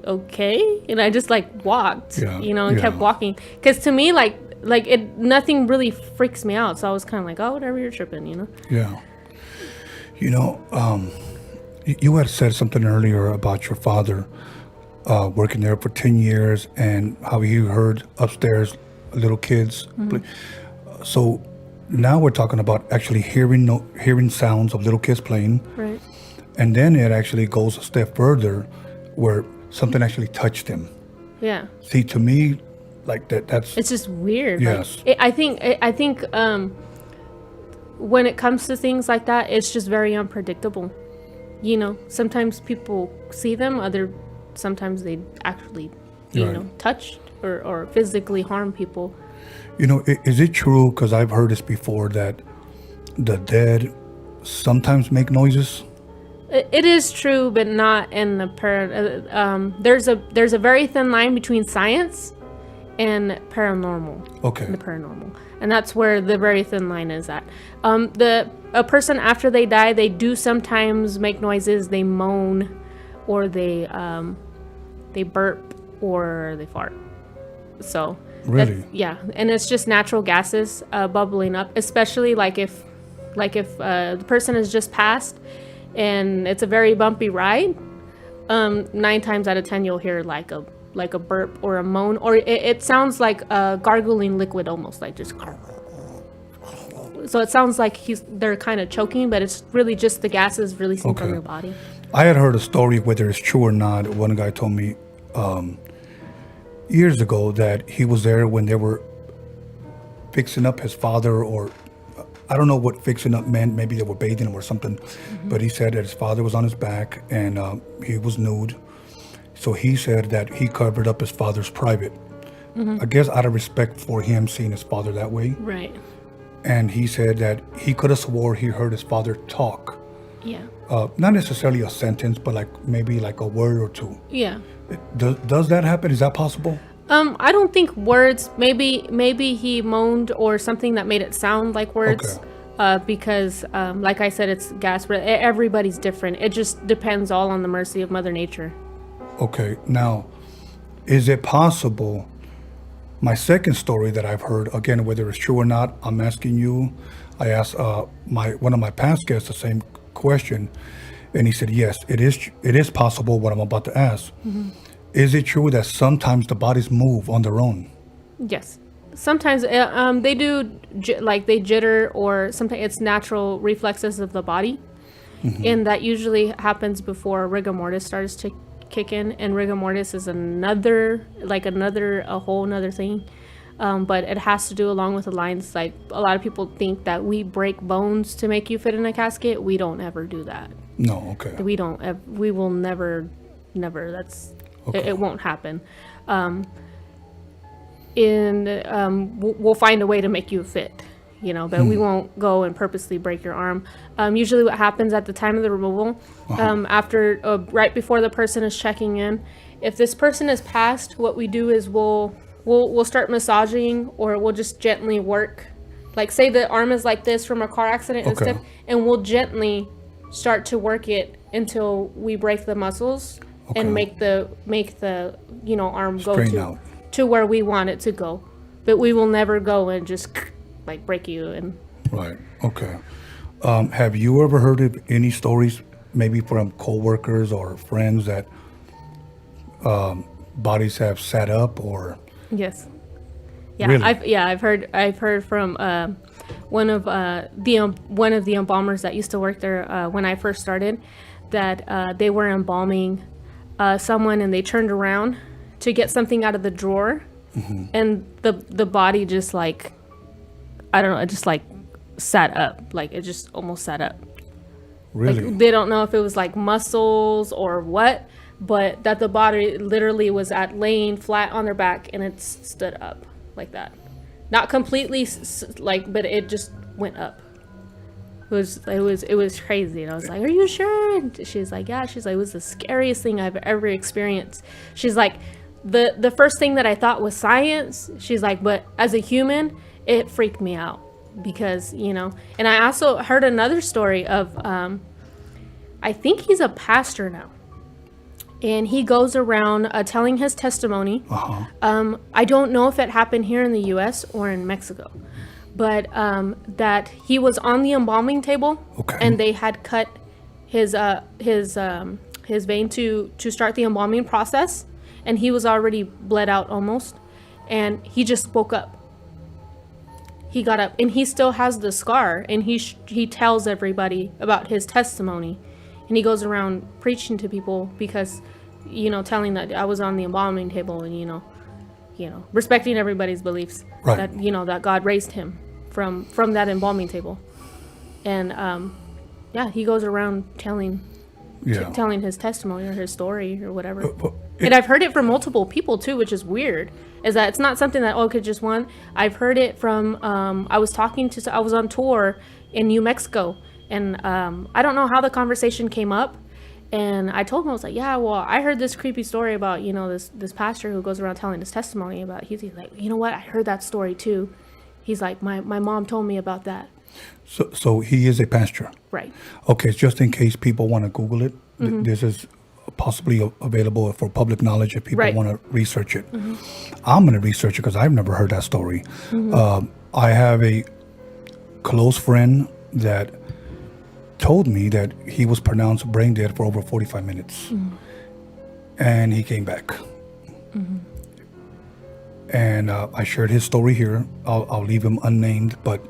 okay. And I just like walked, and kept walking. Because to me, like it, nothing really freaks me out. So I was kind of like, oh, whatever, you're tripping, Yeah. You had said something earlier about your father working there for 10 years and how he heard upstairs little kids play. So now we're talking about actually hearing sounds of little kids playing. Right. And then it actually goes a step further where something actually touched him. Yeah. See, to me, like that's... It's just weird. Yes. Like, I think when it comes to things like that, it's just very unpredictable. Sometimes people see them, sometimes they actually, touch or physically harm people. Is it true, because I've heard this before, that the dead sometimes make noises? It is true, but not in the there's a very thin line between science and paranormal. Okay. The paranormal, and that's where the very thin line is at. A person after they die, they do sometimes make noises. They moan, or they burp, or they fart. So really, yeah, and it's just natural gases bubbling up. Especially like if the person has just passed, and it's a very bumpy ride. 9 times out of 10, you'll hear like a burp or a moan, or it sounds like a gargling liquid, almost like just. So it sounds like they're kind of choking, but it's really just the gases releasing from their body. I had heard a story, whether it's true or not. One guy told me years ago that he was there when they were fixing up his father, or I don't know what fixing up meant. Maybe they were bathing him or something. But he said that his father was on his back and he was nude. So he said that he covered up his father's private. I guess out of respect for him seeing his father that way. Right. And he said that he could have swore he heard his father talk. Yeah. Not necessarily a sentence, but maybe a word or two. Yeah. Does that happen? Is that possible? I don't think words. Maybe he moaned or something that made it sound like words. Okay. Because, like I said, it's gas. Everybody's different. It just depends all on the mercy of Mother Nature. Okay. Now, is it possible? My second story that I've heard, again, whether it's true or not, I'm asking you. I asked one of my past guests the same question, and he said, yes, it is possible what I'm about to ask. Is it true that sometimes the bodies move on their own? Yes. Sometimes they do, they jitter, or sometimes it's natural reflexes of the body. And that usually happens before rigor mortis starts to kick in, and rigor mortis is a whole nother thing. But it has to do along with the lines, like a lot of people think that we break bones to make you fit in a casket. We don't ever do that. No, okay. We will never, that's, okay. It won't happen. We'll find a way to make you fit, but we won't go and purposely break your arm. Usually what happens at the time of the removal, after, right before the person is checking in, if this person is passed, what we do is we'll start massaging, or we'll just gently work. Like, say the arm is like this from a car accident and stuff, and we'll gently start to work it until we break the muscles and make the arm go to where we want it to go. But we will never go and just break you. And right. Okay. Have you ever heard of any stories, maybe from coworkers or friends, that bodies have sat up or? Yes. Yeah. Really? I've heard from one of the embalmers that used to work there when I first started, that they were embalming someone, and they turned around to get something out of the drawer, and the body just I don't know, it just sat up, it just almost sat up. Really? They don't know if it was muscles or what, but that the body literally was laying flat on their back, and it stood up like that. Not completely but it just went up. It was crazy. And I was like, are you sure? And she's like, yeah. She's like, it was the scariest thing I've ever experienced. She's like, the first thing that I thought was science. She's like, but as a human, it freaked me out, because, and I also heard another story of I think he's a pastor now. And he goes around telling his testimony. I don't know if it happened here in the U.S. or in Mexico, but that he was on the embalming table, and they had cut his vein to start the embalming process, and he was already bled out almost, and he just woke up. He got up, and he still has the scar, and he tells everybody about his testimony. And he goes around preaching to people because, telling that I was on the embalming table and, respecting everybody's beliefs. Right. That, that God raised him from that embalming table. And, he goes around telling his testimony or his story or whatever. And I've heard it from multiple people too, which is weird. Is that it's not something that, could just one. I've heard it from, I was on tour in New Mexico. And I don't know how the conversation came up. And I told him, I was like, yeah, well, I heard this creepy story about, this pastor who goes around telling his testimony about, he's like, you know what? I heard that story too. He's like, my mom told me about that. So he is a pastor. Right. Okay, just in case people want to Google it, this is possibly available for public knowledge if people want to research it. I'm going to research it because I've never heard that story. I have a close friend that told me that he was pronounced brain dead for over 45 minutes. And he came back. And I shared his story here. I'll leave him unnamed, but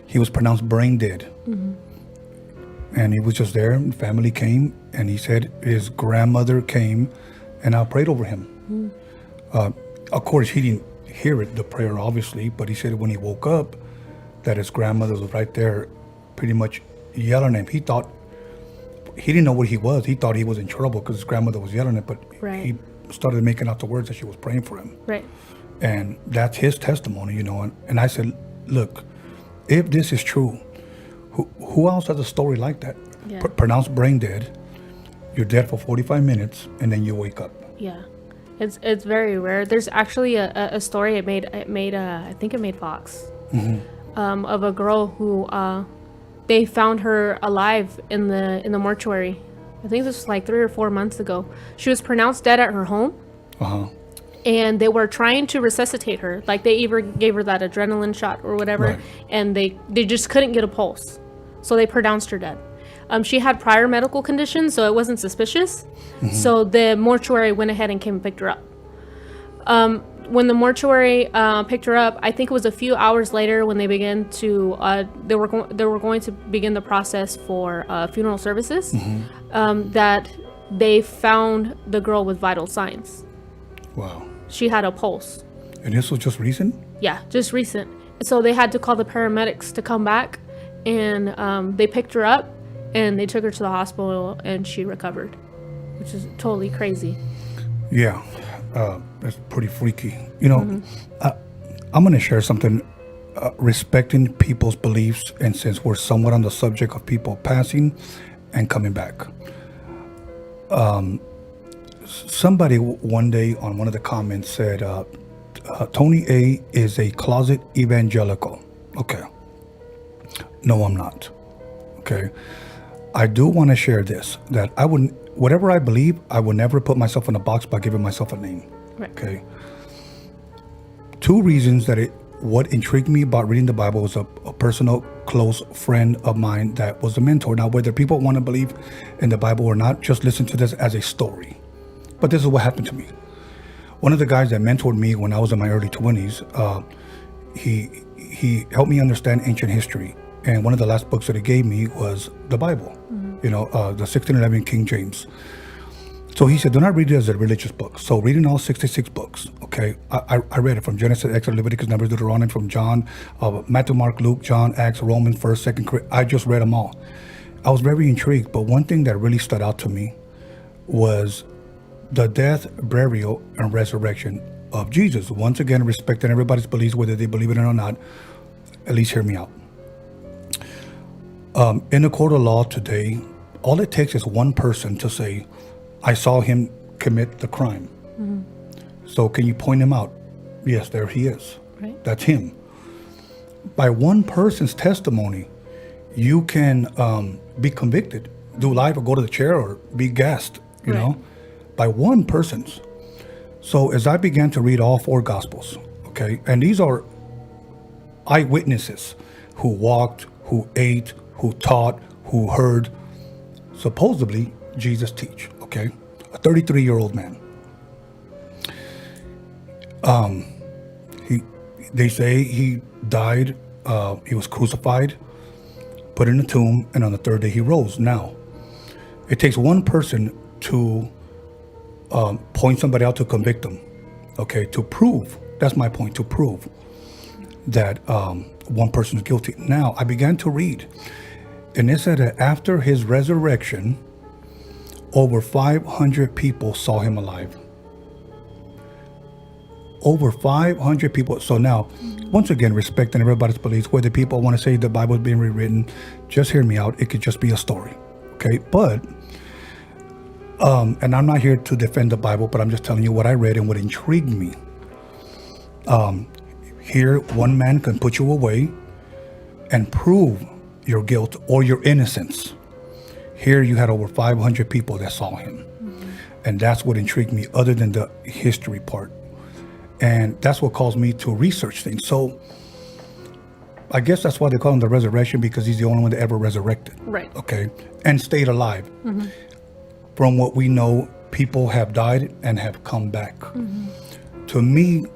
he was pronounced brain dead. And he was just there, and family came, and he said his grandmother came, and I prayed over him. Of course, he didn't hear it, the prayer, obviously, but he said when he woke up, that his grandmother was right there, pretty much yelling at him. He didn't know what he was. He thought he was in trouble because his grandmother was yelling at him, but he started making out the words that she was praying for him. Right. And that's his testimony, and I said, look, if this is true, who else has a story like that? Yeah. Pronounced brain dead, you're dead for 45 minutes, and then you wake up. Yeah. It's very rare. There's actually a story I think it made Fox, of a girl who they found her alive in the mortuary. I think this was like 3 or 4 months ago. She was pronounced dead at her home. And they were trying to resuscitate her. Like they even gave her that adrenaline shot or whatever, and they just couldn't get a pulse. So they pronounced her dead. She had prior medical conditions, so it wasn't suspicious. So the mortuary went ahead and came and picked her up. When the mortuary picked her up, I think it was a few hours later when they began to they were going to begin the process for funeral services. That they found the girl with vital signs. Wow. She had a pulse. And this was just recent? Yeah, just recent. So they had to call the paramedics to come back, and they picked her up, and they took her to the hospital, and she recovered, which is totally crazy. Yeah, that's pretty freaky. I'm going to share something respecting people's beliefs, and since we're somewhat on the subject of people passing and coming back. Somebody one day on one of the comments said, Tony A is a closet evangelical. Okay. No, I'm not. Okay. I do want to share this, that whatever I believe, I will never put myself in a box by giving myself a name. Right. Okay. 2 reasons what intrigued me about reading the Bible was a personal close friend of mine that was a mentor. Now, whether people want to believe in the Bible or not, just listen to this as a story. But this is what happened to me. One of the guys that mentored me when I was in my early 20s, he helped me understand ancient history. And one of the last books that he gave me was the Bible, the 1611 King James. So he said, do not read it as a religious book. So reading all 66 books, okay, I read it from Genesis, Exodus, Leviticus, Numbers, Deuteronomy, from John, Matthew, Mark, Luke, John, Acts, Romans, 1st, 2nd Corinthians. I just read them all. I was very intrigued, but one thing that really stood out to me was the death, burial, and resurrection of Jesus. Once again, respecting everybody's beliefs, whether they believe it or not. At least hear me out. In a court of law today, all it takes is one person to say, I saw him commit the crime. So can you point him out? Yes, there he is. Right. That's him. By one person's testimony, you can be convicted do live or go to the chair or be gassed, you know, by one person's. So as I began to read all 4 gospels, okay, and these are eyewitnesses who walked, who ate, who taught, who heard supposedly Jesus teach, okay? A 33-year-old man. They say he died, he was crucified, put in a tomb, and on the 3rd day he rose. Now, it takes one person to point somebody out to convict them, okay, to prove, that's my point, to prove that one person is guilty. Now, I began to read, and it said that after his resurrection, over 500 people saw him alive. Over 500 people. So now, once again, respecting everybody's beliefs, whether people want to say the Bible is being rewritten, just hear me out. It could just be a story, okay? But, and I'm not here to defend the Bible, but I'm just telling you what I read and what intrigued me. Here, one man can put you away and prove your guilt or your innocence. Here, you had over 500 people that saw him. And that's what intrigued me, other than the history part. And that's what caused me to research things. So I guess that's why they call him the resurrection, because he's the only one that ever resurrected. Right. Okay. And stayed alive. From what we know, people have died and have come back. To me,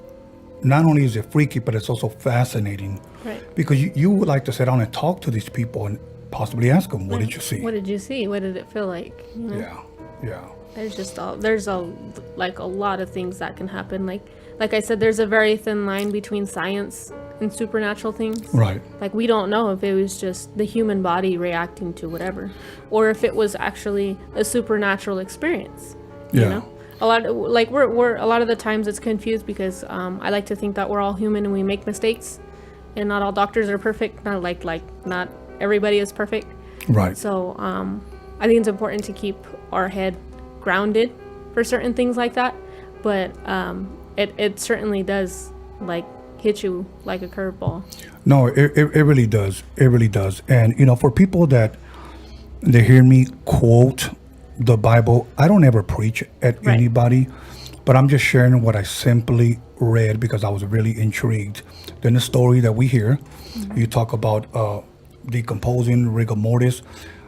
not only is it freaky, but it's also fascinating. Right. Because you would like to sit down and talk to these people and possibly ask them, what did you see? What did you see? What did it feel like? You know? Yeah. There's a lot of things that can happen. Like I said, there's a very thin line between science and supernatural things. Right. Like, we don't know if it was just the human body reacting to whatever, or if it was actually a supernatural experience. Yeah. You know? A lot of, like, we're a lot of the times it's confused because I like to think that we're all human and we make mistakes, and not all doctors are perfect. Not everybody is perfect. Right. So I think it's important to keep our head grounded for certain things like that. But it certainly does, like, hit you like a curveball. No, it really does. It really does. And, you know, for people that they hear me quote the Bible, I don't ever preach at anybody, but I'm just sharing what I simply read because I was really intrigued. Then the story that we hear, you talk about decomposing, rigor mortis.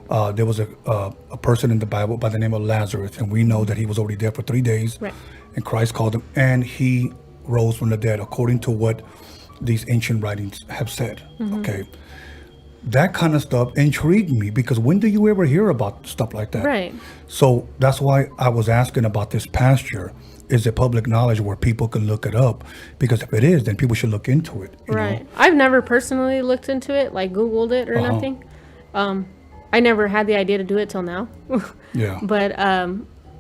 There was a person in the Bible by the name of Lazarus, and we know that he was already dead for 3 days. Right. And Christ called him, and he rose from the dead, according to what these ancient writings have said. Okay. That kind of stuff intrigued me, because when do you ever hear about stuff like that? Right. So that's why I was asking about this pasture. Is it public knowledge where people can look it up? Because if it is, then people should look into it. You know? I've never personally looked into it, like Googled it or nothing. I never had the idea to do it till now. Yeah. But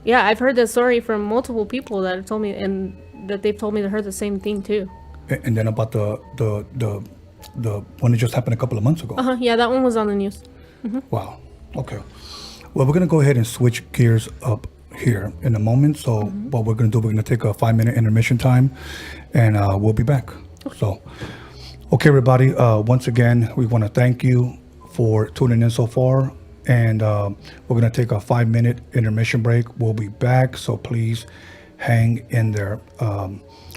yeah, I've heard this story from multiple people that have told me, and that they've told me they heard the same thing too. And then about the one that just happened a couple of months ago. Yeah, that one was on the news. Wow. Okay. Well, we're gonna go ahead and switch gears up here in a moment. So what we're gonna do, we're gonna take a 5-minute intermission time, and we'll be back. So, okay, everybody. Once again, we want to thank you for tuning in so far, and we're gonna take a 5-minute intermission break. We'll be back, so please hang in there.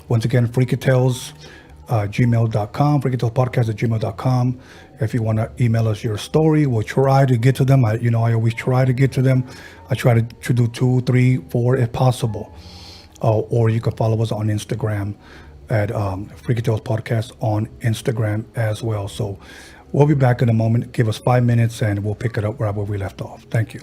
Once again, freakytales, gmail.com, freakytalespodcast@gmail.com. If you want to email us your story, we'll try to get to them. I always try to get to them. I try to do 2, 3, 4 if possible. Or you can follow us on Instagram at Freaky Tales Podcast on Instagram as well. So we'll be back in a moment. Give us 5 minutes and we'll pick it up wherever we left off. Thank you.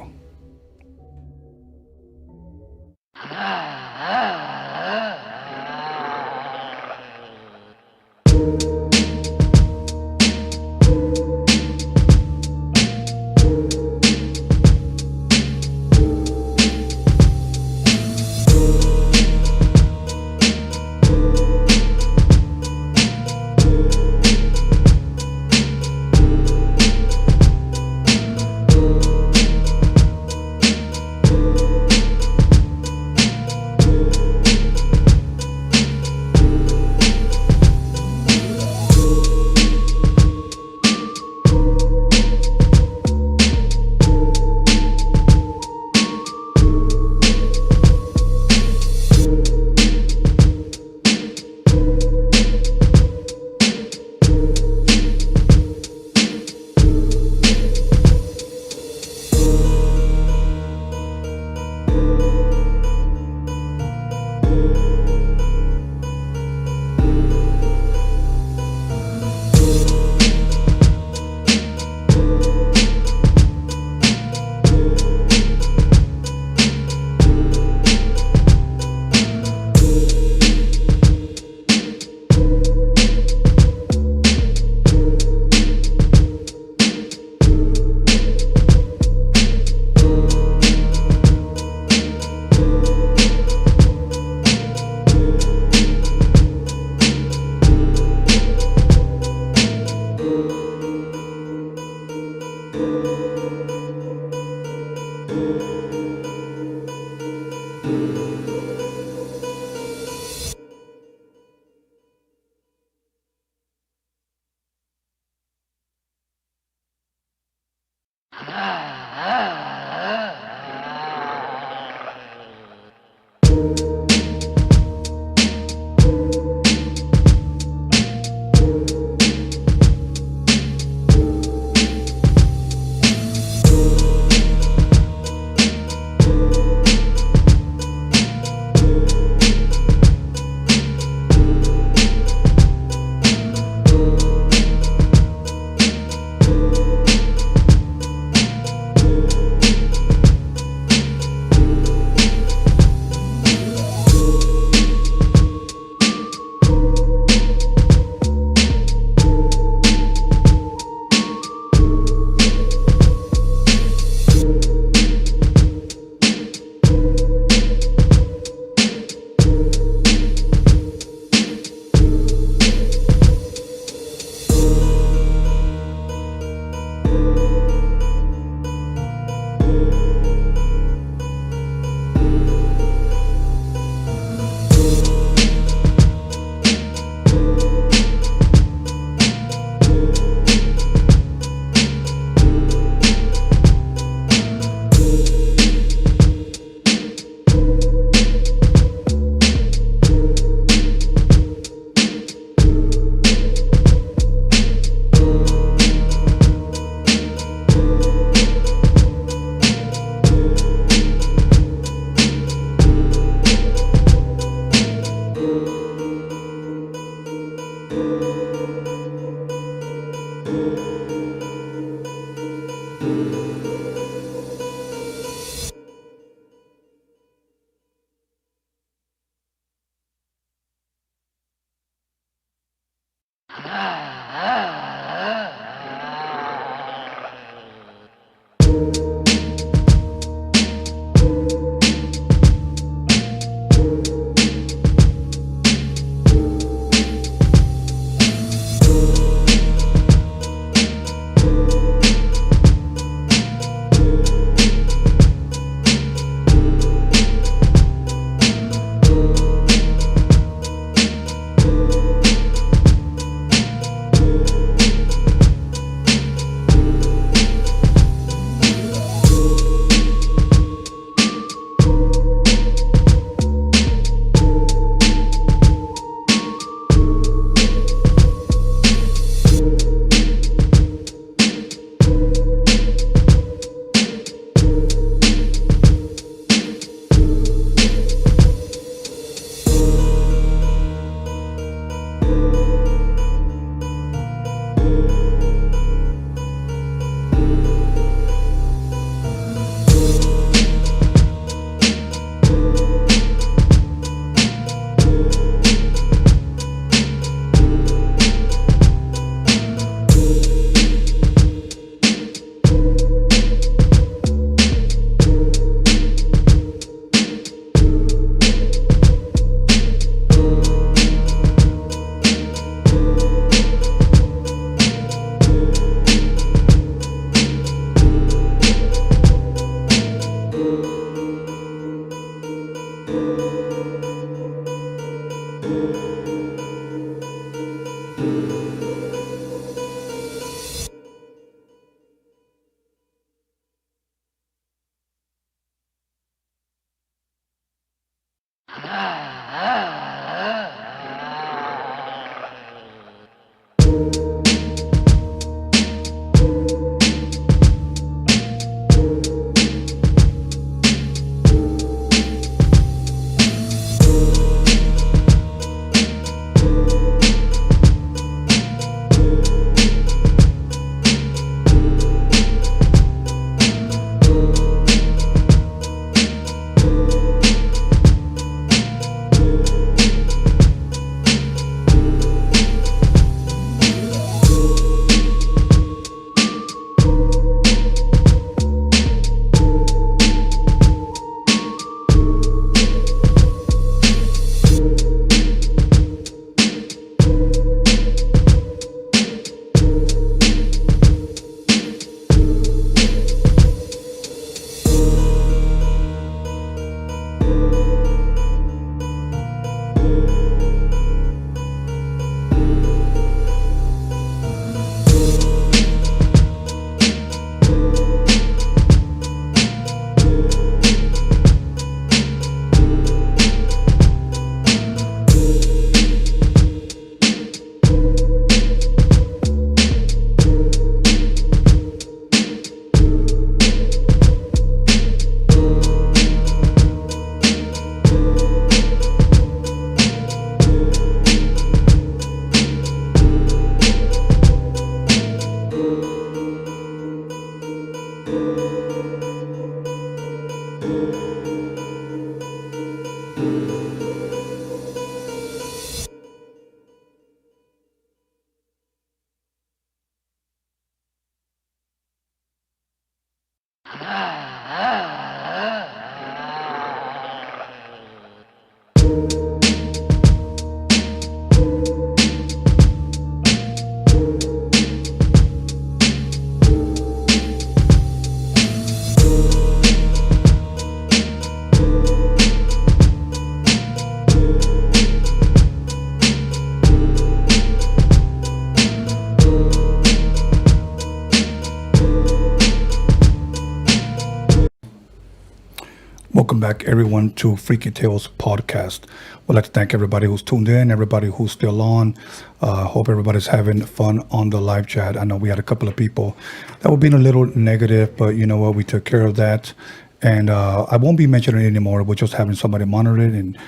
Welcome back, everyone, to Freaky Tales podcast. We'd like to thank everybody who's tuned in, everybody who's still on. Hope everybody's having fun on the live chat. I know we had a couple of people that were being a little negative, but you know what? We took care of that. And I won't be mentioning it anymore. We're just having somebody monitor it and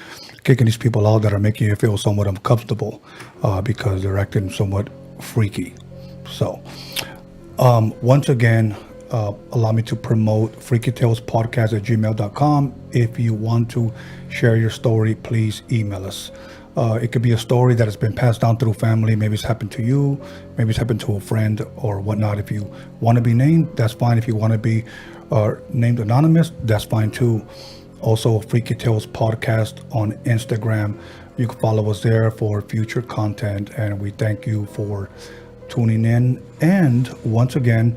kicking these people out that are making you feel somewhat uncomfortable because they're acting somewhat freaky. So, once again, allow me to promote freakytalespodcast@gmail.com. If you want to share your story, please email us. It could be a story that has been passed down through family. Maybe it's happened to you, maybe it's happened to a friend or whatnot. If you want to be named, that's fine. If you want to be named anonymous, that's fine too. Also, Freaky Tales Podcast on Instagram. You can follow us there for future content, and we thank you for tuning in. And once again,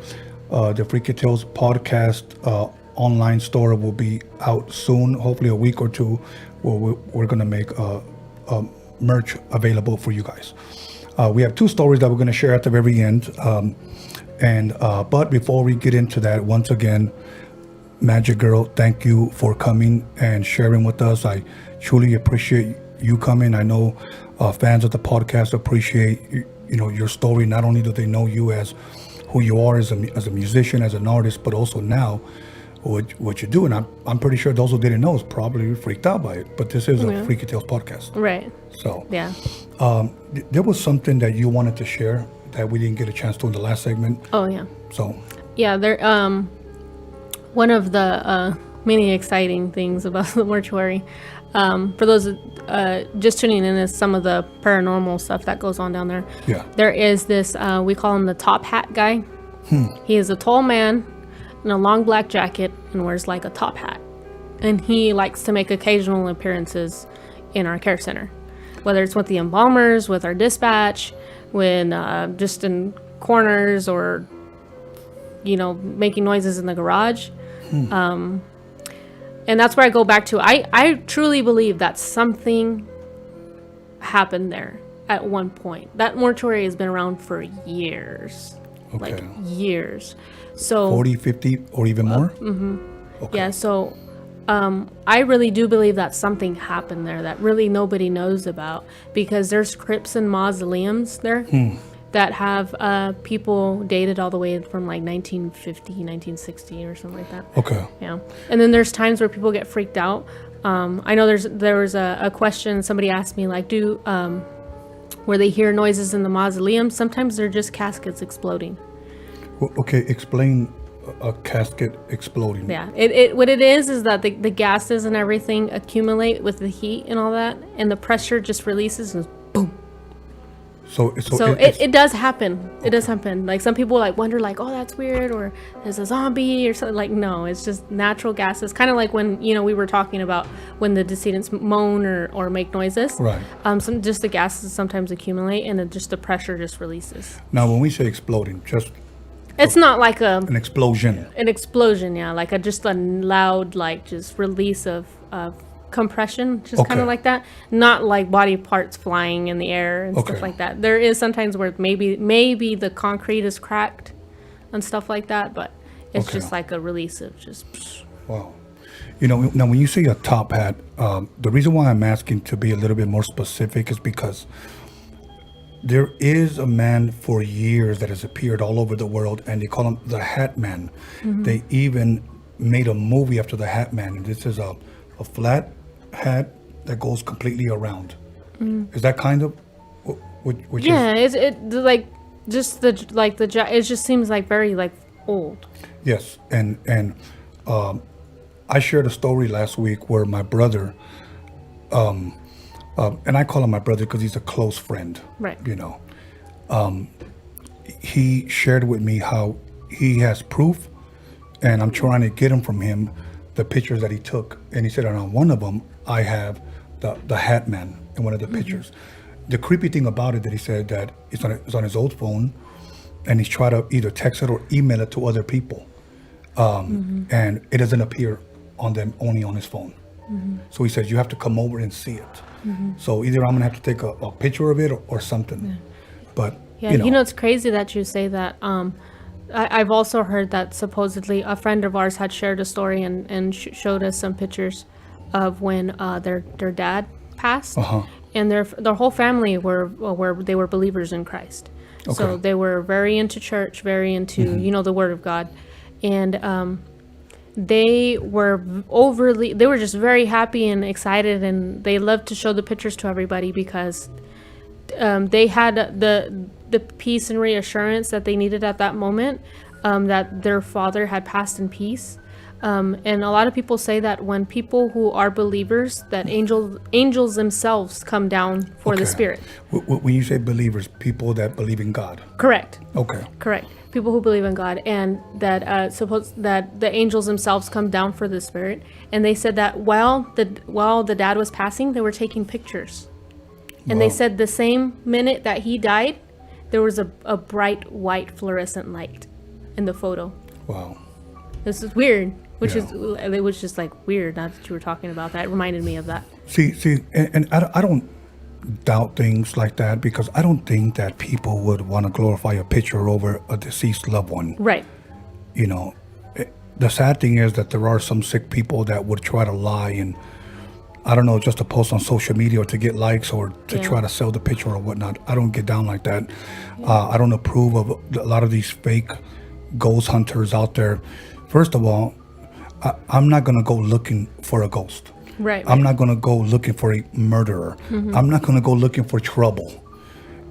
the Freaky Tales Podcast online store will be out soon, hopefully a week or two, where we're going to make merch available for you guys. We have two stories that we're going to share at the very end. But before we get into that, once again, Magic Girl, thank you for coming and sharing with us. I truly appreciate you coming. I know fans of the podcast appreciate your story. Not only do they know you as who you are as a musician, as an artist, but also now what you do. And I'm pretty sure those who didn't know is probably freaked out by it. But this is a Freaky Tales podcast. Right. So yeah. There was something that you wanted to share that we didn't get a chance to in the last segment. Oh, yeah. So. Yeah, there. One of the many exciting things about the mortuary, for those just tuning in, is some of the paranormal stuff that goes on down there. Yeah. There is this, we call him the top hat guy. He is a tall man in a long black jacket and wears like a top hat. And he likes to make occasional appearances in our care center, whether it's with the embalmers, with our dispatch, when just in corners or, making noises in the garage. And that's where I go back to. I truly believe that something happened there at one point. That mortuary has been around for years. Okay. Like years. So 40, 50, or even more? Okay. Yeah, so I really do believe that something happened there that really nobody knows about, because there's crypts and mausoleums there that have people dated all the way from like 1950, 1960 or something like that. Okay. Yeah. And then there's times where people get freaked out. I know there was a question somebody asked me, like, where they hear noises in the mausoleum. Sometimes they're just caskets exploding. Well, okay, explain a casket exploding. Yeah, it what it is that the gases and everything accumulate with the heat and all that, and the pressure just releases and boom. So it does happen. It does happen. Like, some people like wonder, like, oh, that's weird, or there's a zombie or something. Like, no, it's just natural gases. Kind of like when we were talking about when the decedents moan or make noises. Right. Just the gases sometimes accumulate, and then just the pressure just releases. Now, when we say exploding, just it's not like an explosion. An explosion, yeah, like just a loud, like, just release of compression, just kind of like that. Not like body parts flying in the air and stuff like that. There is sometimes where maybe the concrete is cracked and stuff like that, but it's just like a release of just. Wow. Now when you say a top hat, the reason why I'm asking to be a little bit more specific is because there is a man for years that has appeared all over the world, and they call him the Hat Man. They even made a movie after the Hat Man, and this is a flat hat that goes completely around. Is that kind of what yeah, it's like Just it just seems like very like old. Yes, and I shared a story last week where my brother, and I call him my brother because he's a close friend. Right. You know, he shared with me how he has proof, and I'm trying to get him from him the pictures that he took, and he said on one of them I have the Hat Man in one of the pictures. The creepy thing about it that he said that it's on his old phone, and he's tried to either text it or email it to other people, and it doesn't appear on them, only on his phone. So he says you have to come over and see it. So either I'm gonna have to take a picture of it or something. But Yeah, it's crazy that you say that. I've also heard that supposedly a friend of ours had shared a story and showed us some pictures of when their dad passed, and their whole family were believers in Christ. So Okay. they were very into church, very into the Word of God, and they were just very happy and excited, and they loved to show the pictures to everybody because they had the peace and reassurance that they needed at that moment, that their father had passed in peace. And a lot of people say that when people who are believers, that angels themselves come down for the spirit. When you say believers, people that believe in God. Correct. Okay. Correct. People who believe in God, and that suppose that the angels themselves come down for the spirit. And they said that while the dad was passing, they were taking pictures. And they said the same minute that he died, there was a bright white fluorescent light in the photo. Wow. This is weird, Yeah. it was just like weird. Now that you were talking about that, it reminded me of that. See, and I don't doubt things like that because I don't think that people would want to glorify a picture over a deceased loved one. Right. You know, the sad thing is that there are some sick people that would try to lie and, I don't know, just to post on social media or to get likes or to try to sell the picture or whatnot. I don't get down like that. I don't approve of a lot of these fake ghost hunters out there. First of all, I'm not going to go looking for a ghost. Right. I'm not going to go looking for a murderer. I'm not going to go looking for trouble.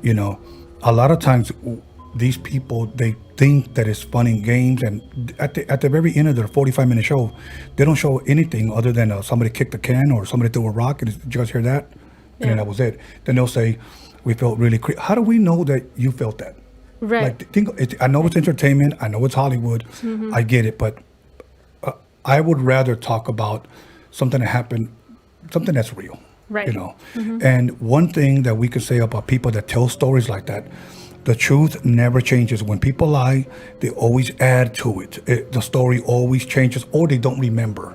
You know, a lot of times these people, they think that it's fun and games, and at the very end of their 45-minute show, they don't show anything other than somebody kicked a can or somebody threw a rock, and did you guys hear that? And then that was it. Then they'll say, we felt really how do we know that you felt that? Right. Like, I know it's entertainment, I know it's Hollywood, I get it, but I would rather talk about something that happened, something that's real. Right. You know, and one thing that we could say about people that tell stories like that, the truth never changes. When people lie, they always add to it. The story always changes, or they don't remember.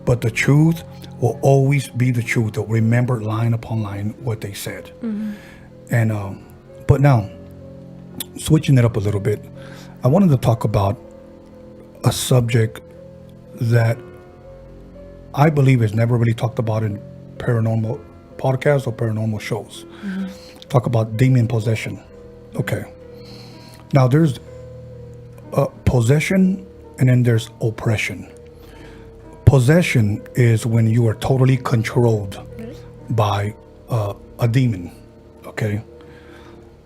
But the truth will always be the truth. They'll remember line upon line what they said. And but now, switching it up a little bit, I wanted to talk about a subject that I believe is never really talked about in paranormal podcasts or paranormal shows. Talk about demon possession. Okay. Now there's possession, and then there's oppression. Possession is when you are totally controlled by a demon. Okay.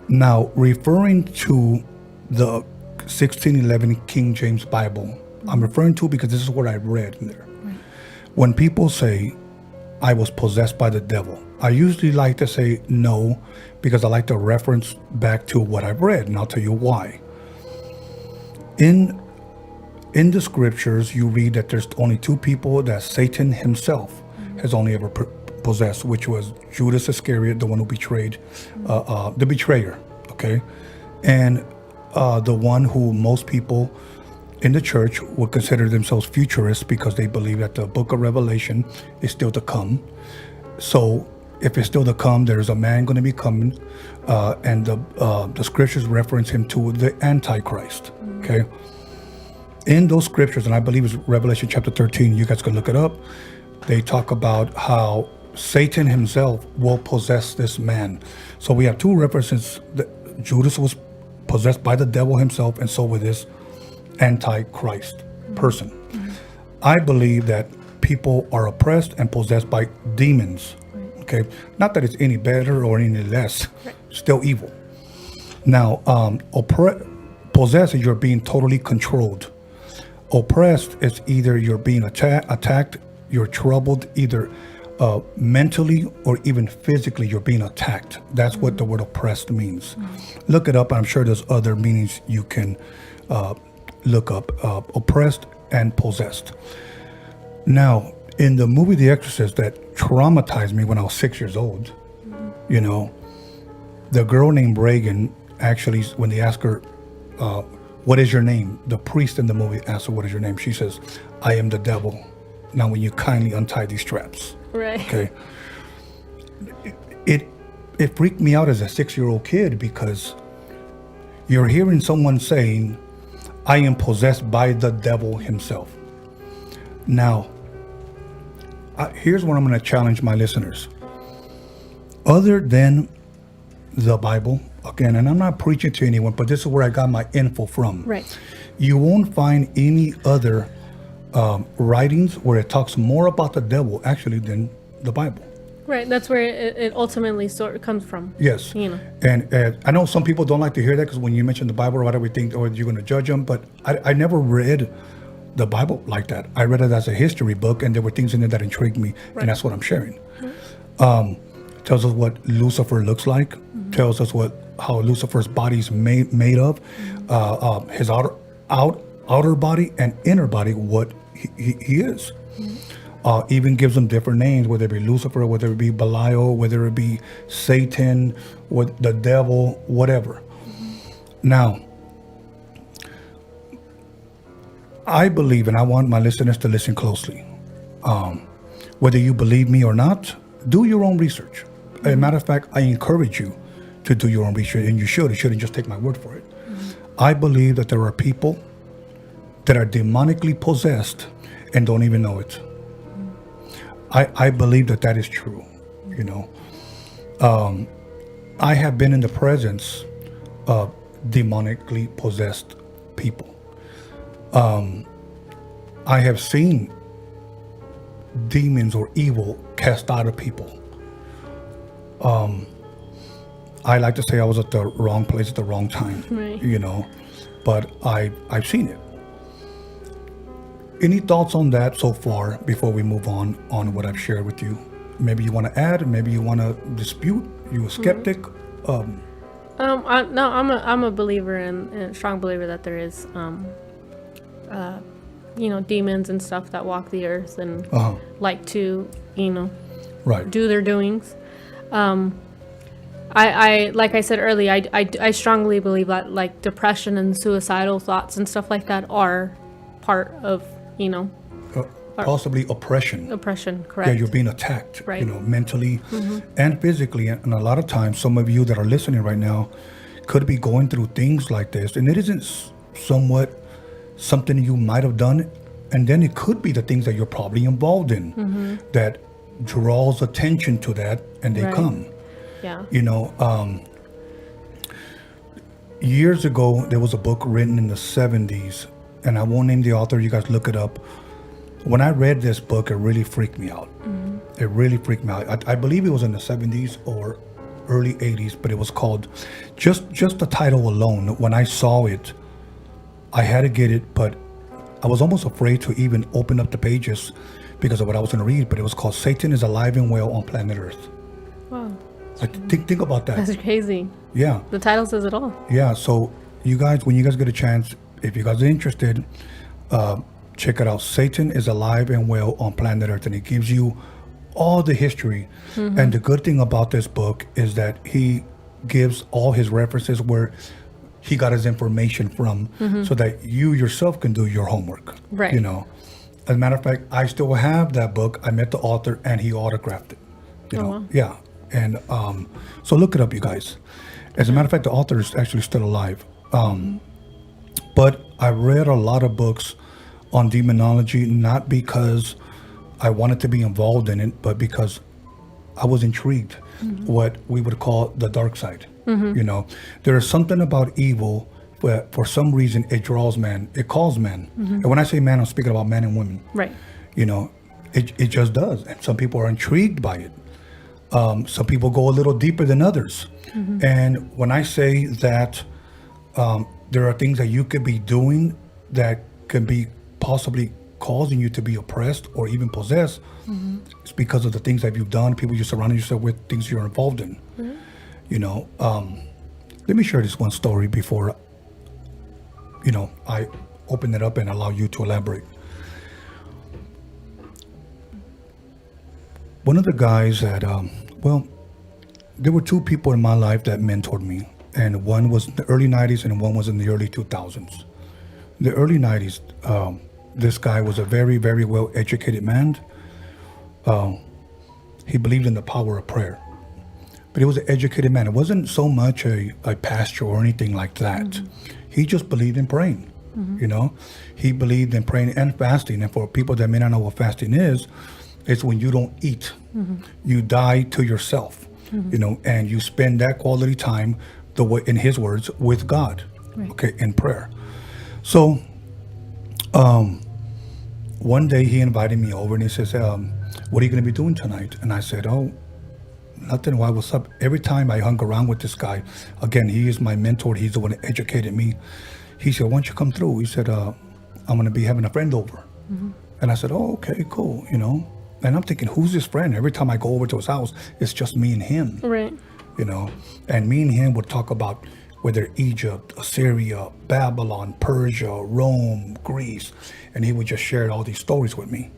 Now, referring to the 1611 King James Bible, I'm referring to because this is what I read in there. When people say, I was possessed by the devil, I usually like to say no, because I like to reference back to what I've read, and I'll tell you why. In the scriptures, you read that there's only two people that Satan himself has only ever possessed, which was Judas Iscariot, the one who betrayed, the betrayer, okay? And the one who most people in the church would consider themselves futurists because they believe that the book of Revelation is still to come. So if it's still to come, there's a man going to be coming, and the scriptures reference him to the Antichrist, okay? In those scriptures, and I believe it's Revelation chapter 13, you guys can look it up, they talk about how Satan himself will possess this man. So we have two references. Judas was possessed by the devil himself, and so with this Antichrist person. I believe that people are oppressed and possessed by demons. Okay, not that it's any better or any less, still evil. Now, possessed is you're being totally controlled. Oppressed is either you're being attacked, you're troubled, either mentally or even physically, you're being attacked. That's what the word oppressed means. Look it up. I'm sure there's other meanings you can look up. Oppressed and possessed. Now, in the movie The Exorcist that traumatized me when I was 6 years old, you know, the girl named Reagan, actually, when they ask her, what is your name? The priest in the movie asks her, what is your name? She says, I am the devil. Now, when you kindly untie these straps. Right. Okay. It freaked me out as a 6-year-old kid because you're hearing someone saying, I am possessed by the devil himself. Now, here's what I'm going to challenge my listeners. Other than the Bible, again, and I'm not preaching to anyone, but this is where I got my info from. Right. You won't find any other writings where it talks more about the devil actually than the Bible. Right. That's where it ultimately sort of comes from. Yes. You know. And I know some people don't like to hear that because when you mention the Bible or whatever, we think, oh, you're going to judge them. But I never read the Bible like that. I read it as a history book, and there were things in it that intrigued me, and that's what I'm sharing. Tells us what Lucifer looks like. Tells us how Lucifer's body is made of, his outer body and inner body, what he is. Even gives them different names, whether it be Lucifer, whether it be Belial, whether it be Satan, or the devil, whatever. Now, I believe, and I want my listeners to listen closely, whether you believe me or not, do your own research. As a matter of fact, I encourage you to do your own research, and you should. You shouldn't just take my word for it. I believe that there are people that are demonically possessed and don't even know it. I believe that is true, you know. I have been in the presence of demonically possessed people. I have seen demons or evil cast out of people. I like to say I was at the wrong place at the wrong time, Right. you know, but I've seen it. Any thoughts on that so far before we move on what I've shared with you? Maybe you want to add, maybe you want to dispute, you a skeptic? I'm a believer and a strong believer that there is, demons and stuff that walk the earth and like to, Right. do their doings. I like I said earlier, I strongly believe that like depression and suicidal thoughts and stuff like that are part of, Possibly oppression. oppression, correct? Yeah, you're being attacked, Right. Mentally and physically. And a lot of times, some of you that are listening right now could be going through things like this. And it isn't something you might have done. And then it could be the things that you're probably involved in that draws attention to that, and they Right. come. Yeah. Years ago, there was a book written in the 70s, and I won't name the author. You guys look it up. When I read this book, it really freaked me out. It really freaked me out. I believe it was in the 70s or early 80s, but it was called, just the title alone, when I saw it, I had to get it, but I was almost afraid to even open up the pages because of what I was going to read, but it was called Satan is Alive and Well on Planet Earth. Wow. Think about that. That's crazy. Yeah. The title says it all. Yeah, so you guys, when you guys get a chance, if you guys are interested, check it out. Satan is Alive and Well on Planet Earth, and it gives you all the history. And the good thing about this book is that he gives all his references where he got his information from, so that you yourself can do your homework. Right. As a matter of fact, I still have that book. I met the author, and he autographed it. Wow. Yeah. And so look it up, you guys. As a matter of fact, the author is actually still alive. But I read a lot of books on demonology, not because I wanted to be involved in it, but because I was intrigued, what we would call the dark side. There is something about evil where for some reason it draws man, it calls man. And when I say man, I'm speaking about men and women. Right. It just does. And some people are intrigued by it. Some people go a little deeper than others. And when I say that there are things that you could be doing that can be possibly causing you to be oppressed or even possessed, it's because of the things that you've done, people you surrounded yourself with, things you're involved in. You know, let me share this one story before, you know, I open it up and allow you to elaborate. One of the guys that, well, there were two people in my life that mentored me, and one was in the early 90s and one was in the early 2000s. In the early 90s, this guy was a very, very well-educated man. He believed in the power of prayer, but he was an educated man. It wasn't so much a pastor or anything like that. He just believed in praying. You know, he believed in praying and fasting. And for people that may not know what fasting is, it's when you don't eat. You die to yourself, you know, and you spend that quality time, the way, in his words, with God, okay, in prayer. So one day he invited me over and he says, what are you going to be doing tonight? And I said, oh, nothing. Why, what's up? Every time I hung around with this guy, again, he is my mentor. He's the one that educated me. He said, why don't you come through? He said, I'm going to be having a friend over. And I said, oh, okay, cool, you know. And I'm thinking, who's this friend? Every time I go over to his house, it's just me and him. Right. You know, and me and him would talk about whether Egypt, Assyria, Babylon, Persia, Rome, Greece, and he would just share all these stories with me.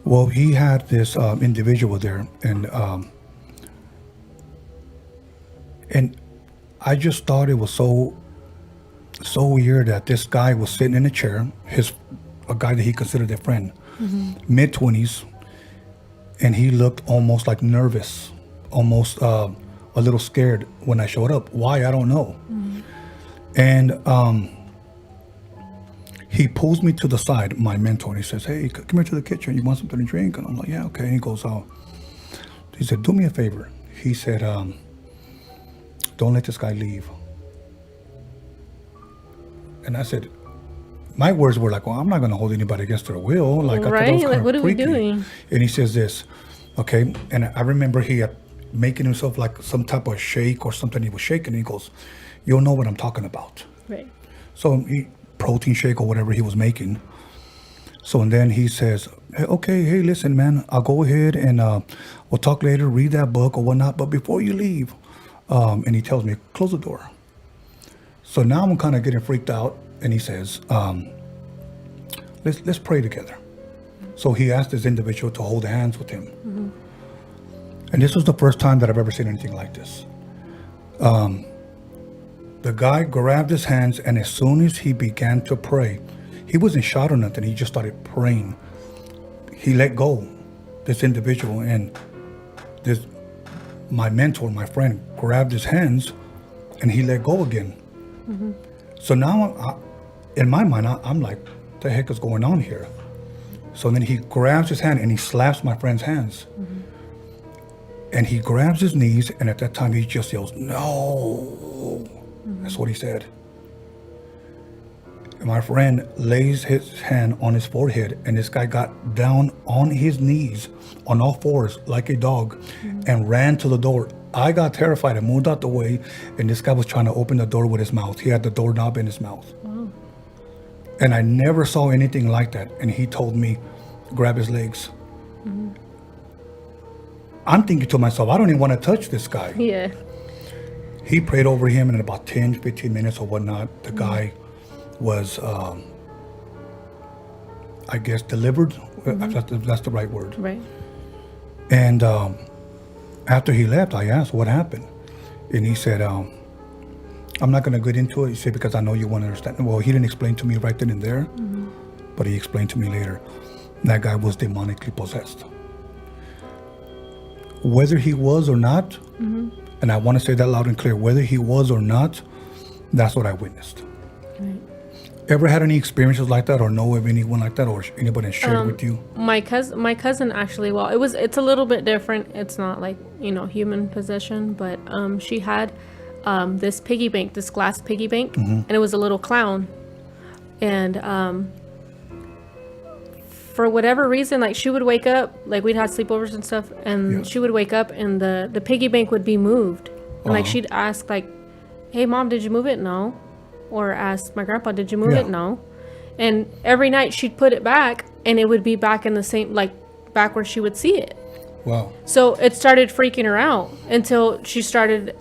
Well, he had this individual there, and I just thought it was so weird that this guy was sitting in a chair, a guy that he considered a friend, mid-20s, and he looked almost like nervous, almost a little scared when I showed up. Why, I don't know. And he pulls me to the side, my mentor, and he says, hey, come here to the kitchen. You want something to drink? And I'm like, yeah, okay. And he goes, he said, do me a favor. He said, don't let this guy leave. And I said, my words were like, well, I'm not going to hold anybody against their will. Like, I thought that was kind of what are we freaky. doing? And he says this, okay. And I remember he had making himself like some type of shake or something. He was shaking. And he goes, you'll know what I'm talking about. Right. So protein shake or whatever he was making. So, and then he says, hey, okay, hey, listen, man, I'll go ahead and we'll talk later, read that book or whatnot. But before you leave, and he tells me, close the door. So now I'm kind of getting freaked out. And he says, let's pray together. So he asked this individual to hold hands with him. And this was the first time that I've ever seen anything like this. The guy grabbed his hands, and as soon as he began to pray, he wasn't shot or nothing. He just started praying. He let go, this individual, and my mentor, my friend, grabbed his hands, and he let go again. So now, in my mind, I'm like, what the heck is going on here? So then he grabs his hand and he slaps my friend's hands. And he grabs his knees, and at that time he just yells, no. That's what he said. And my friend lays his hand on his forehead, and this guy got down on his knees on all fours like a dog and ran to the door. I got terrified and moved out the way, and this guy was trying to open the door with his mouth. He had the doorknob in his mouth. And I never saw anything like that. And he told me, grab his legs. I'm thinking to myself, I don't even want to touch this guy. Yeah. He prayed over him, and in about 10, 15 minutes or whatnot, the guy was, I guess, delivered. That's the right word. Right. And after he left, I asked what happened. And he said, I'm not going to get into it. He said, because I know you want to understand. Well, he didn't explain to me right then and there, but he explained to me later. That guy was demonically possessed. Whether he was or not, and I want to say that loud and clear, whether he was or not, that's what I witnessed. Right. Ever had any experiences like that, or know of anyone like that, or anybody shared with you? My cousin actually, well, it's a little bit different. It's not like, human possession, but she had this piggy bank, this glass piggy bank, and it was a little clown. And for whatever reason, like she would wake up, like we'd have sleepovers and stuff, and she would wake up and the piggy bank would be moved. And like she'd ask like, hey mom, did you move it? No. Or ask my grandpa, did you move it? No. And every night she'd put it back and it would be back in the same, like back where she would see it. Wow. So it started freaking her out until she started,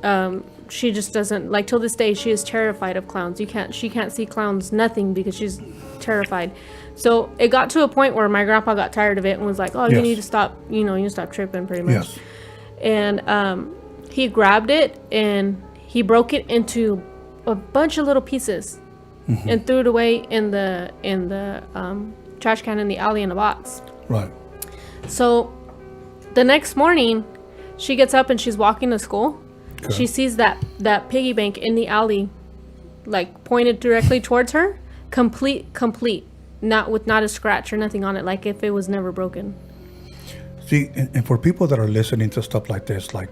she just doesn't, like till this day, she is terrified of clowns. She can't see clowns, nothing, because she's terrified. So it got to a point where my grandpa got tired of it and was like, oh, you need to stop, you need to stop tripping pretty much. Yes. And he grabbed it and he broke it into a bunch of little pieces and threw it away in the trash can in the alley in a box. Right. So the next morning, she gets up and she's walking to school. Okay. She sees that piggy bank in the alley, like pointed directly towards her, complete, not a scratch or nothing on it, like if it was never broken. See, and for people that are listening to stuff like this, like,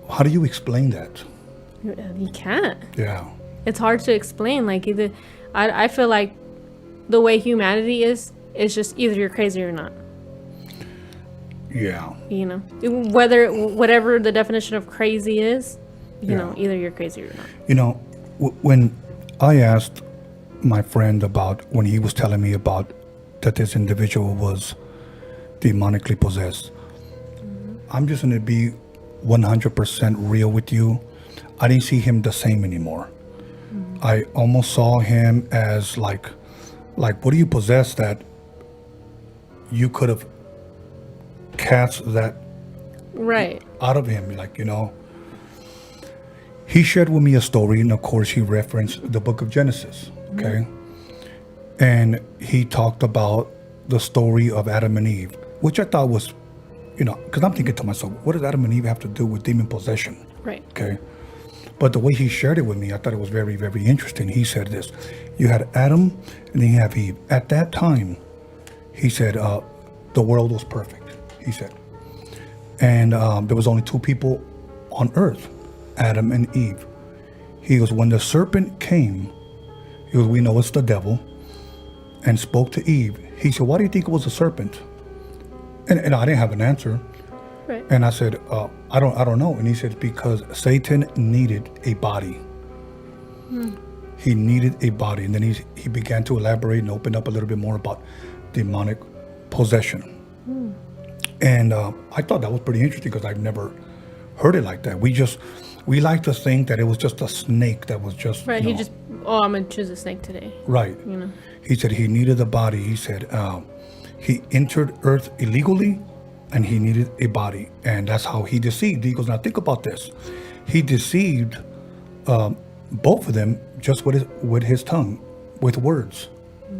how do you explain that? You can't. Yeah. It's hard to explain. Like either, I feel like the way humanity is just either you're crazy or not. Yeah. You know, whatever the definition of crazy is, you know, either you're crazy or not. You know, when I asked my friend about, when he was telling me about that this individual was demonically possessed, I'm just going to be 100% real with you. I didn't see him the same anymore. I almost saw him as like, what do you possess that you could have cast that Right. out of him? Like, you know, he shared with me a story, and of course he referenced the book of Genesis. Okay. And he talked about the story of Adam and Eve, which I thought was, you know, because I'm thinking to myself, what does Adam and Eve have to do with demon possession? Right. Okay. But the way he shared it with me, I thought it was very, very interesting. He said this: you had Adam and then you have Eve. At that time, he said, the world was perfect, he said. And there was only two people on earth, Adam and Eve. He goes, when the serpent came, he goes, we know it's the devil, and spoke to Eve. He said, why do you think it was a serpent? And I didn't have an answer. Right. And I said, I don't know. And he said, because Satan needed a body. He needed a body. And then he began to elaborate and open up a little bit more about demonic possession. And I thought that was pretty interesting because I've never heard it like that. We like to think that it was just a snake that was just Right. you He know, just, I'm gonna choose a snake today. right. You know. He said he needed a body. He said he entered Earth illegally, and he needed a body, and that's how he deceived. He goes, now think about this. He deceived both of them just with his tongue, with words.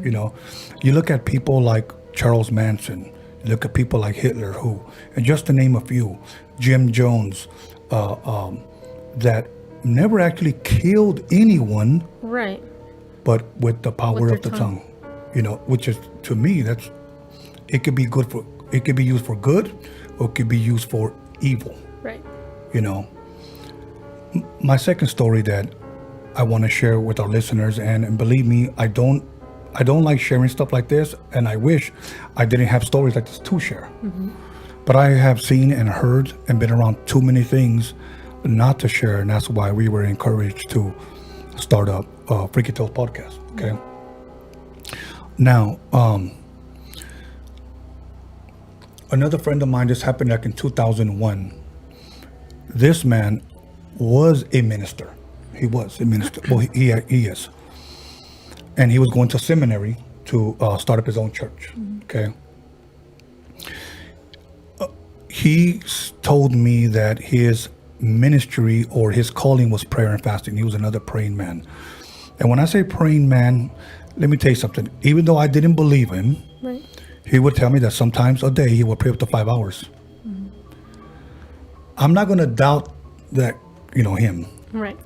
You know, you look at people like Charles Manson. You look at people like Hitler, and just to name a few, Jim Jones, that never actually killed anyone, Right. but with the power With of the their tongue. You know, which is, to me, it could be used for good, or it could be used for evil. Right. You know, my second story that I want to share with our listeners, and believe me, I don't like sharing stuff like this, and I wish I didn't have stories like this to share. But I have seen and heard and been around too many things not to share, and that's why we were encouraged to start up Freaky Tales podcast. Okay. Now, another friend of mine, this happened like in 2001. This man was a minister. He was a minister. Well, he is. And he was going to seminary to start up his own church. Okay. He told me that his ministry or his calling was prayer and fasting. He was another praying man. And when I say praying man, let me tell you something. Even though I didn't believe him, Right. he would tell me that sometimes a day he would pray up to 5 hours. I'm not going to doubt that, him. Right.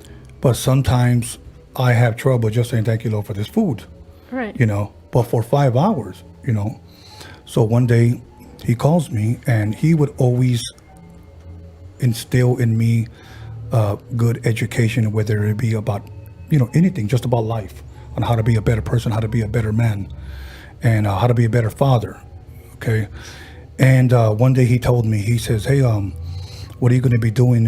But sometimes I have trouble just saying, thank you, Lord, for this food. Right. But for 5 hours, So one day he calls me, and he would always instill in me good education, whether it be about, anything, just about life, on how to be a better person, how to be a better man. and how to be a better father. Okay. And one day he told me, he says, hey, what are you going to be doing?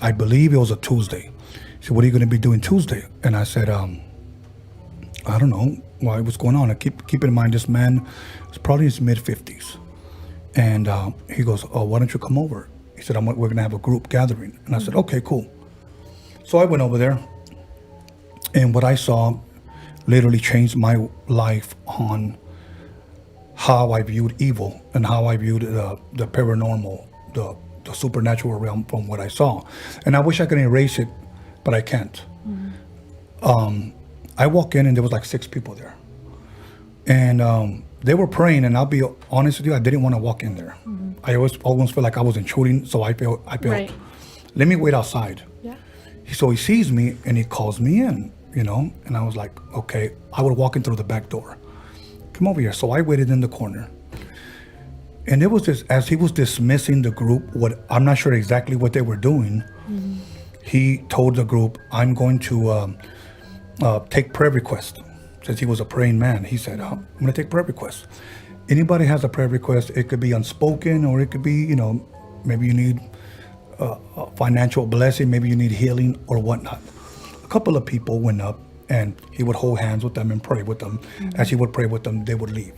I believe it was a Tuesday. He said, what are you going to be doing Tuesday? And I said, I don't know. Why? What's going on? I keep in mind, this man is probably in his mid-50s. And he goes, oh, why don't you come over? He said, we're going to have a group gathering. And I said, okay, cool. So I went over there. And what I saw literally changed my life on how I viewed evil and how I viewed the paranormal, the supernatural realm from what I saw. And I wish I could erase it, but I can't. I walk in and there was like 6 people there. And they were praying, and I'll be honest with you, I didn't want to walk in there. I almost felt like I was intruding, so I felt, Right. let me wait outside. Yeah. So he sees me and he calls me in, and I was like, okay, I would walk in through the back door. Come over here. So I waited in the corner. And it was just, as he was dismissing the group, I'm not sure exactly what they were doing. He told the group, I'm going to take prayer requests. Since he was a praying man, he said, I'm going to take prayer requests. Anybody has a prayer request, it could be unspoken, or it could be, maybe you need a financial blessing, maybe you need healing or whatnot. A couple of people went up and he would hold hands with them and pray with them. As he would pray with them, they would leave.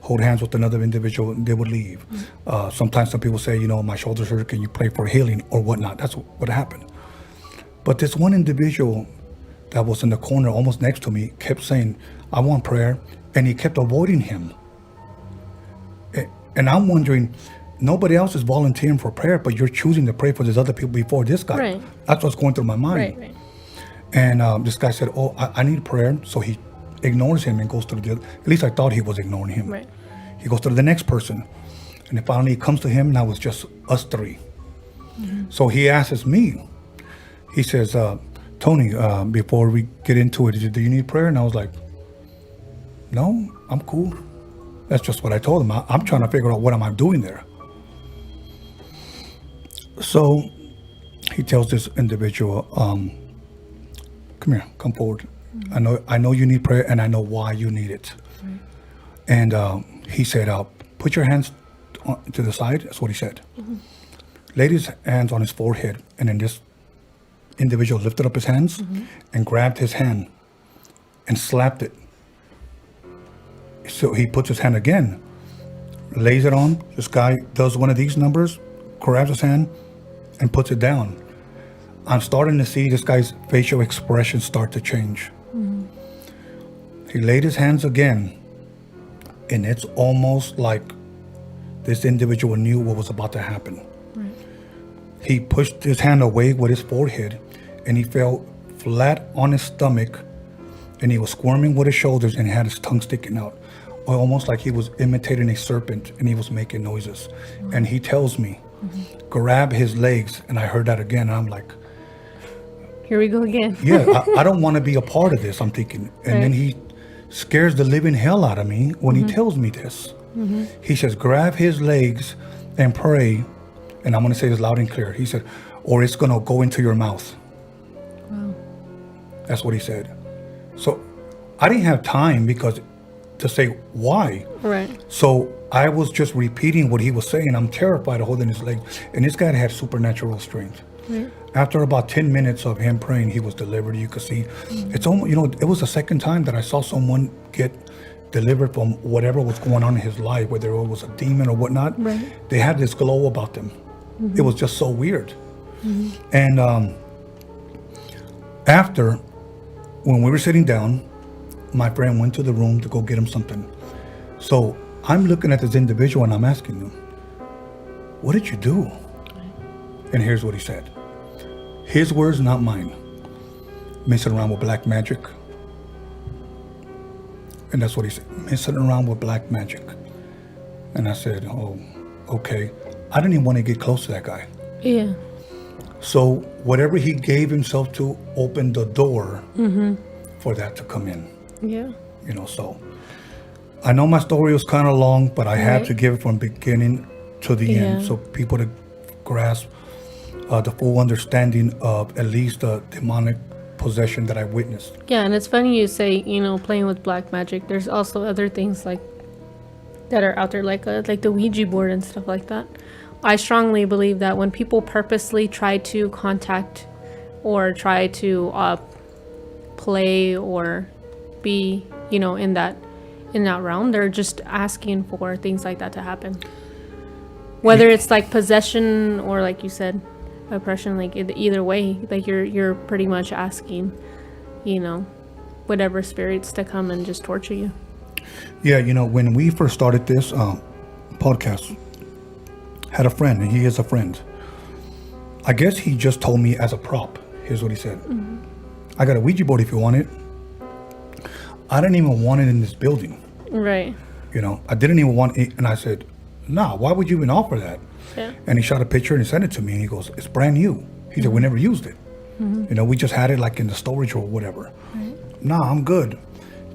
Hold hands with another individual, they would leave. Sometimes some people say, my shoulders hurt, can you pray for healing or whatnot? That's what happened. But this one individual that was in the corner almost next to me kept saying, I want prayer. And he kept avoiding him. And I'm wondering, nobody else is volunteering for prayer, but you're choosing to pray for these other people before this guy. Right. That's what's going through my mind. Right. And this guy said, oh, I need prayer. So he ignores him and goes to the other. At least I thought he was ignoring him. Right. He goes to the next person. And then finally he comes to him. Now it's just us 3. So he asks me, he says, Tony, before we get into it, do you need prayer? And I was like, no, I'm cool. That's just what I told him. I'm trying to figure out what am I doing there. So he tells this individual, come here, come forward. I know you need prayer, and I know why you need it. And he said, put your hands to the side. That's what he said. Laid his hands on his forehead, and then this individual lifted up his hands and grabbed his hand and slapped it. So he puts his hand again, lays it on. This guy does one of these numbers, grabs his hand and puts it down. I'm starting to see this guy's facial expression start to change. He laid his hands again, and it's almost like this individual knew what was about to happen. He pushed his hand away with his forehead, and he fell flat on his stomach, and he was squirming with his shoulders and he had his tongue sticking out, almost like he was imitating a serpent, and he was making noises. And he tells me, grab his legs, and I heard that again, and I'm like, Here we go again. yeah, I don't want to be a part of this, I'm thinking. And then he scares the living hell out of me when he tells me this. He says, grab his legs and pray. And I'm going to say this loud and clear. He said, or it's going to go into your mouth. Wow. That's what he said. So I didn't have time to say why. Right. So I was just repeating what he was saying. I'm terrified of holding his leg. And this guy had supernatural strength. Right. After about 10 minutes of him praying, he was delivered. You could see, it's almost, it was the second time that I saw someone get delivered from whatever was going on in his life, whether it was a demon or whatnot. Right. They had this glow about them. It was just so weird. And after, when we were sitting down, my friend went to the room to go get him something. So I'm looking at this individual and I'm asking him, what did you do? And here's what he said. His words, not mine. Messing around with black magic. And that's what he said. Messing around with black magic. And I said, oh, okay. I didn't even want to get close to that guy. Yeah. So whatever he gave himself to opened the door for that to come in. Yeah. So I know my story was kind of long, but I had to give it from beginning to the end, so people to grasp the full understanding of at least the demonic possession that I witnessed. Yeah, and it's funny you say, playing with black magic. There's also other things like that are out there, like the Ouija board and stuff like that. I strongly believe that when people purposely try to contact or try to play or be, in that realm, they're just asking for things like that to happen. Whether it's like possession or, like you said, oppression, like either way, like you're pretty much asking, whatever spirits to come and just torture you. Yeah, when we first started this podcast, had a friend, and he is a friend. I guess he just told me as a prop. Here's what he said. Mm-hmm. I got a Ouija board if you want it. I didn't even want it in this building. Right. I didn't even want it. And I said, nah, why would you even offer that? Yeah. And he shot a picture and he sent it to me. And he goes, it's brand new. He said, we never used it. Mm-hmm. We just had it like in the storage or whatever. Right. Nah, I'm good.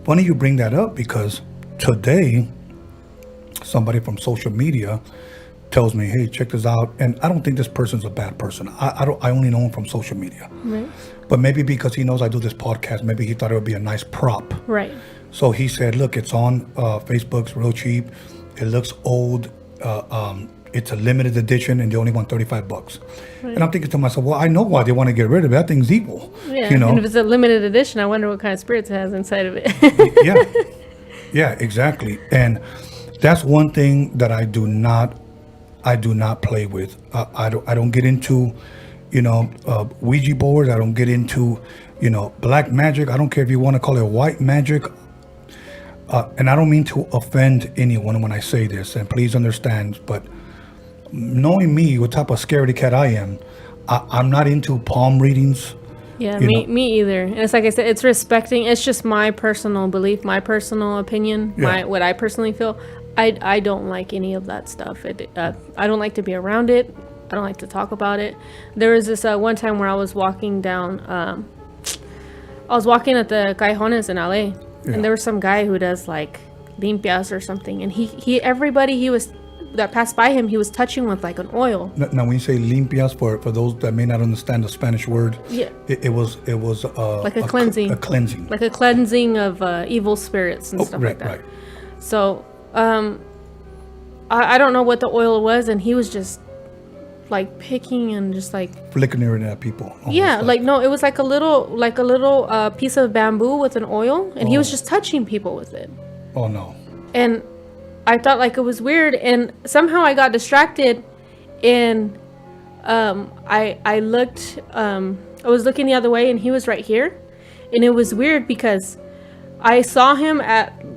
Funny you bring that up, because today, somebody from social media tells me, hey, check this out. And I don't think this person's a bad person. I only know him from social media. Right. But maybe because he knows I do this podcast, maybe he thought it would be a nice prop. Right. So he said, look, it's on Facebook, it's real cheap. It looks old. It's a limited edition, and they only want $35. Right. And I'm thinking to myself, well, I know why they want to get rid of it. That thing's evil. Yeah. And if it's a limited edition, I wonder what kind of spirits it has inside of it. Yeah. Yeah, exactly. And that's one thing that I do not play with. I don't get into, Ouija boards. I don't get into, black magic. I don't care if you want to call it white magic. And I don't mean to offend anyone when I say this, and please understand, but knowing me, what type of scaredy cat I am, I'm not into palm readings. Yeah, me either. And it's like I said, it's respecting. It's just my personal belief, my personal opinion, what I personally feel. I don't like any of that stuff. I don't like to be around it. I don't like to talk about it. There was this one time where I was walking down. I was walking at the Callejones in LA, and there was some guy who does like limpias or something, and everybody that passed by him, he was touching with like an oil. Now, when you say limpias, for those that may not understand the Spanish word, it was like a cleansing, like a cleansing of evil spirits and stuff like that. Right. So I don't know what the oil was, and he was just like picking and just like flickering at people. Yeah, like no, it was like a little piece of bamboo with an oil, and he was just touching people with it. Oh no. And I thought like it was weird, and somehow I got distracted, and I looked, I was looking the other way, and he was right here, and it was weird because I saw him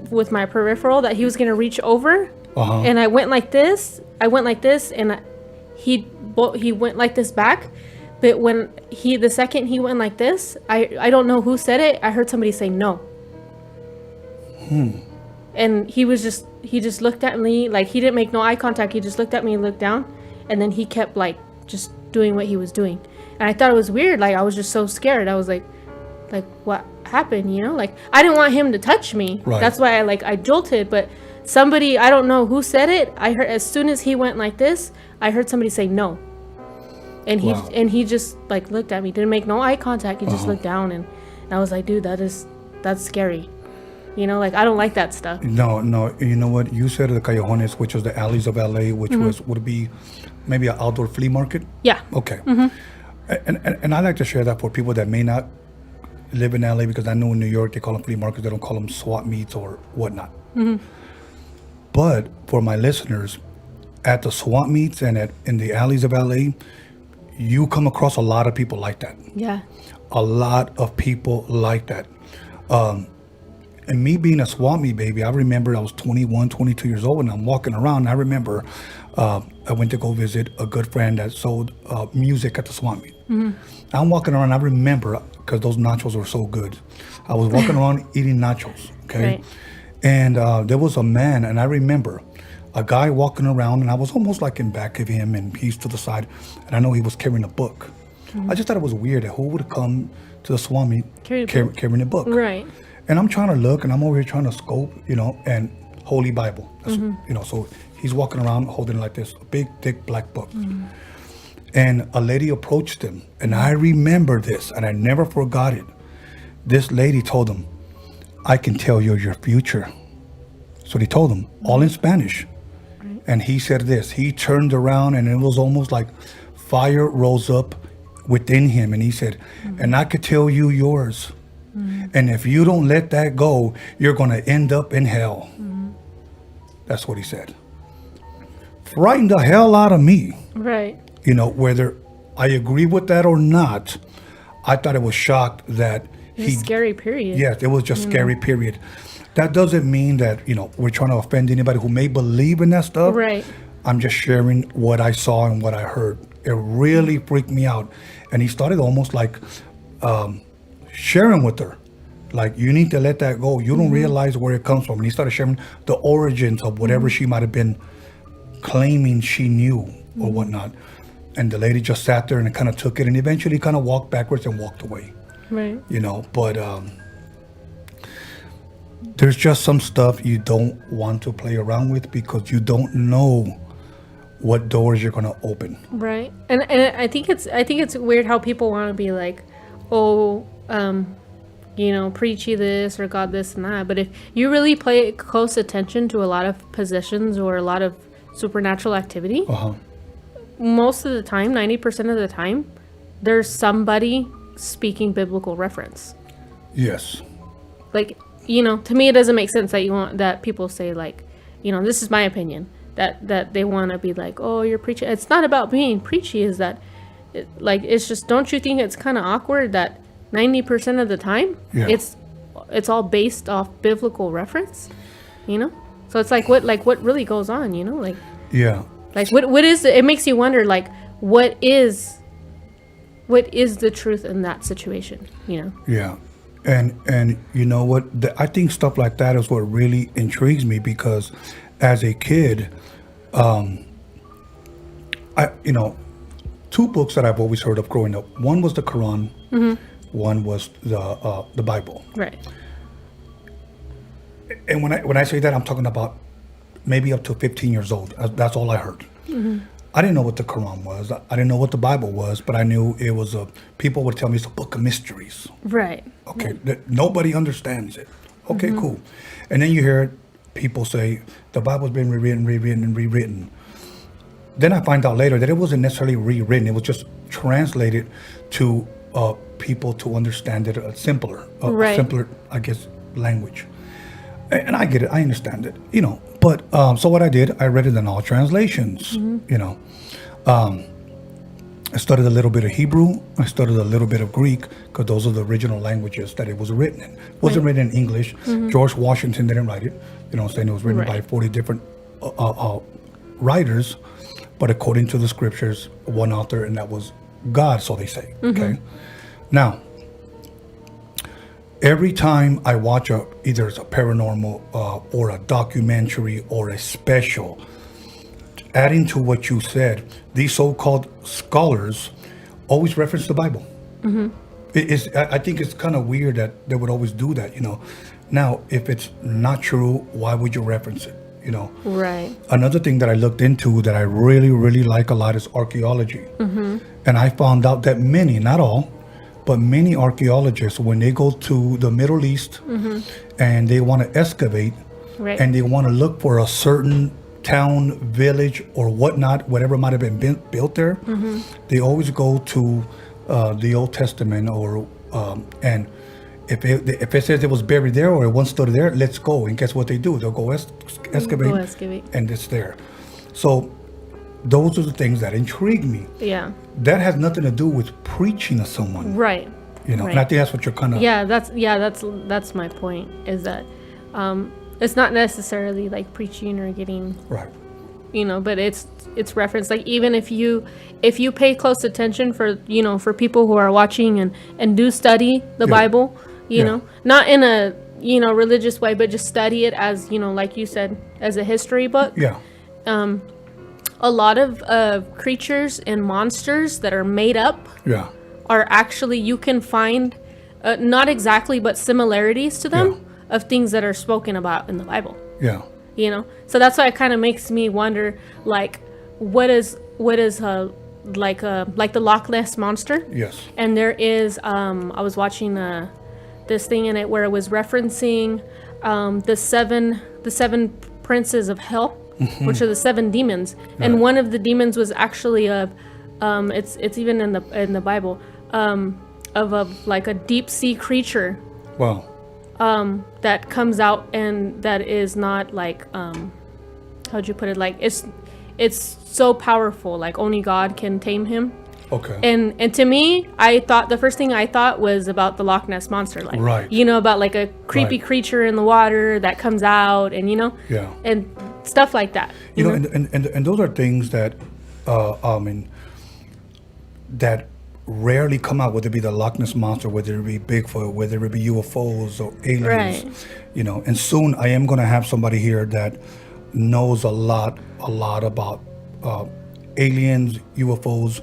with my peripheral that he was gonna reach over, and I went like this, and he went like this back, but when the second he went like this, I don't know who said it, I heard somebody say no. And he just looked at me, like he didn't make no eye contact. He just looked at me and looked down, and then he kept like just doing what he was doing. And I thought it was weird. Like I was just so scared. I was like what happened? Like I didn't want him to touch me. Right. That's why I jolted. But somebody, I don't know who said it. I heard as soon as he went like this, I heard somebody say no. And he just like looked at me, didn't make no eye contact. He just looked down, and I was like, dude, that's scary. Like I don't like that stuff. No. You know what? You said the Callejones, which was the alleys of LA, which would be maybe an outdoor flea market. Yeah. Okay. And I like to share that for people that may not live in LA, because I know in New York they call them flea markets. They don't call them swap meets or whatnot. But for my listeners, at the swap meets and in the alleys of LA, you come across a lot of people like that. Yeah. A lot of people like that. And me being a swap meet baby, I remember I was 21, 22 years old, and I'm walking around. And I remember I went to go visit a good friend that sold music at the swap meet. I'm walking around. I remember, because those nachos were so good, I was walking around eating nachos. Okay, right. And there was a man, and I remember a guy walking around, and I was almost like in back of him, and he's to the side, and I know he was carrying a book. I just thought it was weird that who would come to the swap meet carrying a book. Right. And I'm trying to look, and I'm over here trying to scope, and Holy Bible. So he's walking around holding like this, a big, thick black book. And a lady approached him, and I remember this, and I never forgot it. This lady told him, "I can tell you your future." So he told him, all in Spanish. And he said this. He turned around, and it was almost like fire rose up within him. And he said, "And I could tell you yours. And if you don't let that go, you're going to end up in hell." That's what he said. Frightened the hell out of me. Right. You know, whether I agree with that or not, I thought it was shocked that It's a scary period. Yes, it was just scary period. That doesn't mean that, you know, we're trying to offend anybody who may believe in that stuff. Right. I'm just sharing what I saw and what I heard. It really freaked me out. And he started almost like sharing with her. Like, you need to let that go. You don't realize where it comes from. And he started sharing the origins of whatever she might have been claiming she knew or whatnot. And the lady just sat there and kind of took it and eventually kind of walked backwards and walked away. Right. You know, but there's just some stuff you don't want to play around with because you don't know what doors you're going to open. Right. And I think it's weird how people want to be like, oh, you know, preachy this or God this and that. But if you really pay close attention to a lot of possessions or a lot of supernatural activity, most of the time, 90% of the time, there's somebody speaking biblical reference. Yes. Like, you know, to me, it doesn't make sense that you want that people say like, you know, this is my opinion, that they want to be like, oh, you're preaching. It's not about being preachy. Is that like, it's just, don't you think it's kind of awkward that 90% of the time it's all based off biblical reference, you know? So it's like what really goes on, you know? Like, yeah. Like what is it makes you wonder like what is the truth in that situation, you know? Yeah. And you know what? I think stuff like that is what really intrigues me because as a kid, you know, two books that I've always heard of growing up. One was the Quran. One was the Bible. Right. And when I say that, I'm talking about maybe up to 15 years old. That's all I heard. I didn't know what the Quran was. I didn't know what the Bible was, but I knew it was people would tell me it's a book of mysteries. Right. Okay, that nobody understands it. Okay, cool. And then you hear people say the Bible's been rewritten. Then I find out later that it wasn't necessarily rewritten. It was just translated to people to understand it a simpler, I guess, language. And I get it. I understand it. You know. But so what I did, I read it in all translations. You know. I studied a little bit of Hebrew. I studied a little bit of Greek because those are the original languages that it was written in. It wasn't written in English. George Washington didn't write it. You know what I'm saying? It was written by 40 different writers. But according to the scriptures, one author, and that was God, so they say. Okay. Now, every time I watch either it's a paranormal or a documentary or a special, adding to what you said, these so-called scholars always reference the Bible. I think it's kind of weird that they would always do that, you know. Now, if it's not true, why would you reference it, you know? Right. Another thing that I looked into that I really, really like a lot is archaeology. And I found out that many, not all, but many archaeologists, when they go to the Middle East and they want to excavate and they want to look for a certain town, village, or whatnot, whatever might have been built there, they always go to the Old Testament and if it says it was buried there or it once stood there, let's go. And guess what they do? They'll go excavate and it's there. So those are the things that intrigue me. Yeah. That has nothing to do with preaching to someone. Right. You know, and I think that's what you're kind of... that's my point, is that it's not necessarily like preaching or getting... Right. You know, but it's referenced. Like, even if you pay close attention for people who are watching and do study the Bible, you know, not in a, religious way, but just study it as, like you said, as a history book. Yeah. A lot of creatures and monsters that are made up are actually, you can find, not exactly, but similarities to them of things that are spoken about in the Bible. Yeah. So that's why it kind of makes me wonder, like, what is like the Loch Ness monster. Yes. And there is I was watching this thing in it where it was referencing the seven princes of hell, which are the 7 demons. And one of the demons was actually it's even in the Bible, of like a deep sea creature. Wow. That comes out, and that is not like how'd you put it, like it's so powerful, like only God can tame him. Okay. And to me, I thought the first thing I thought was about the Loch Ness monster, like Right. about like a creepy Right. creature in the water that comes out, and Yeah. and stuff like that. You know, and those are things that that rarely come out, whether it be the Loch Ness monster, whether it be Bigfoot, whether it be UFOs or aliens. Right. And soon I am going to have somebody here that knows a lot about aliens, UFOs,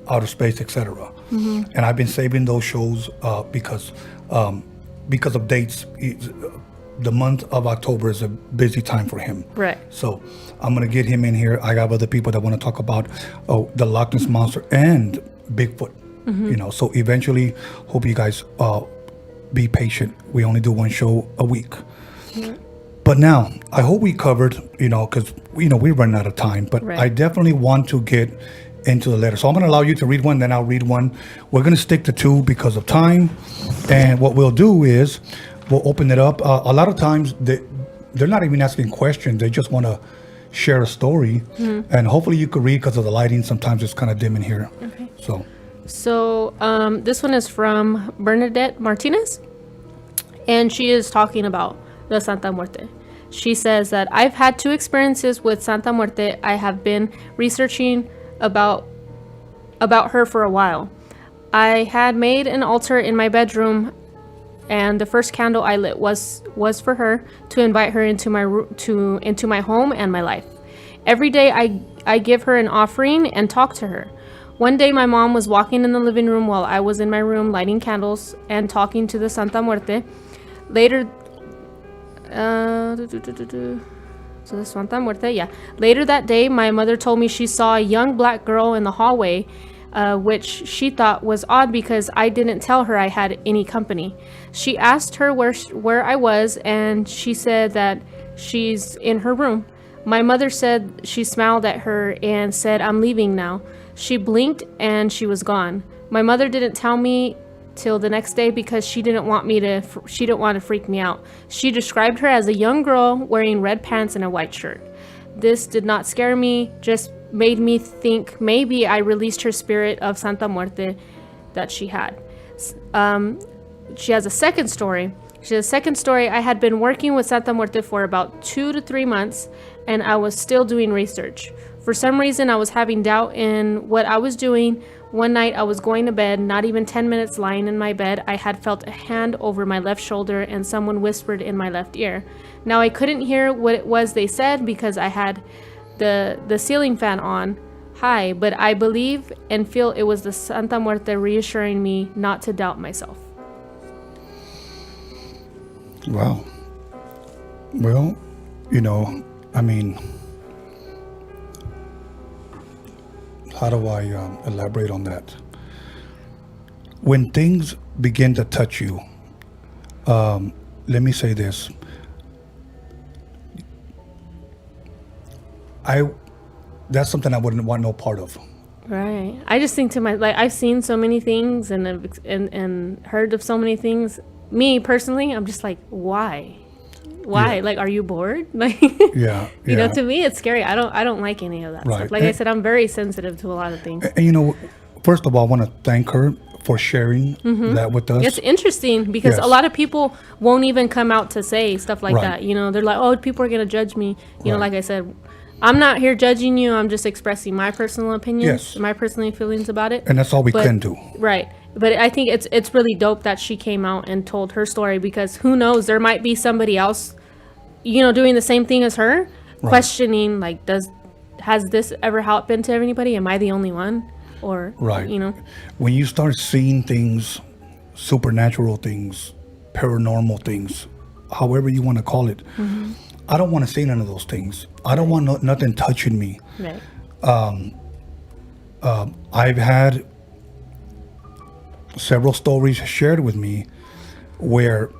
outer space, etc. And I've been saving those shows because of dates. The month of October is a busy time for him. Right. So I'm going to get him in here. I have other people that want to talk about the Loch Ness monster and Bigfoot. So eventually, hope you guys be patient. We only do one show a week. But now, I hope we covered, because, we're running out of time. But Right. I definitely want to get into the letter. So I'm going to allow you to read one, then I'll read one. We're going to stick to 2 because of time. And what we'll do is we'll open it up. A lot of times, they're not even asking questions. They just want to share a story. And hopefully you could read because of the lighting. Sometimes it's kind of dim in here. Okay. So This one is from Bernadette Martinez, and she is talking about the Santa Muerte. She says that I've had 2 experiences with Santa Muerte. I have been researching about her for a while. I had made an altar in my bedroom, and the first candle I lit was for her, to invite her into my home and my life. Every day I give her an offering and talk to her. One day my mom was walking in the living room while I was in my room lighting candles and talking to the Santa Muerte. Later Later that day, my mother told me she saw a young black girl in the hallway, which she thought was odd because I didn't tell her I had any company. She asked her where I was, and she said that she's in her room. My mother said she smiled at her and said, "I'm leaving now." She blinked and she was gone. My mother didn't tell me till the next day because she didn't want to freak me out. She described her as a young girl wearing red pants and a white shirt. This did not scare me, just made me think maybe I released her spirit of Santa Muerte that she had. She has a second story. I had been working with Santa Muerte for about 2 to 3 months, and I was still doing research. For some reason, I was having doubt in what I was doing. One night, I was going to bed, not even 10 minutes lying in my bed. I had felt a hand over my left shoulder, and someone whispered in my left ear. Now, I couldn't hear what it was they said because I had the ceiling fan on high, but I believe and feel it was the Santa Muerte reassuring me not to doubt myself. Wow. Well, how do I elaborate on that? When things begin to touch you, let me say this. That's something I wouldn't want no part of. Right. I just think I've seen so many things and heard of so many things. Me personally, I'm just like, why? Yeah. Like, are you bored? Like, yeah. To me, it's scary. I don't like any of that stuff. Like I said, I'm very sensitive to a lot of things. And first of all, I want to thank her for sharing that with us. It's interesting because a lot of people won't even come out to say stuff like that. They're like, oh, people are going to judge me. Like I said, I'm not here judging you. I'm just expressing my personal opinions, my personal feelings about it. And that's all we can do. Right. But I think it's really dope that she came out and told her story, because who knows, there might be somebody else, doing the same thing as her, questioning, like, has this ever happened to anybody? Am I the only one? Or, When you start seeing things, supernatural things, paranormal things, however you want to call it, I don't want to see none of those things. I don't want nothing touching me. Right. I've had several stories shared with me where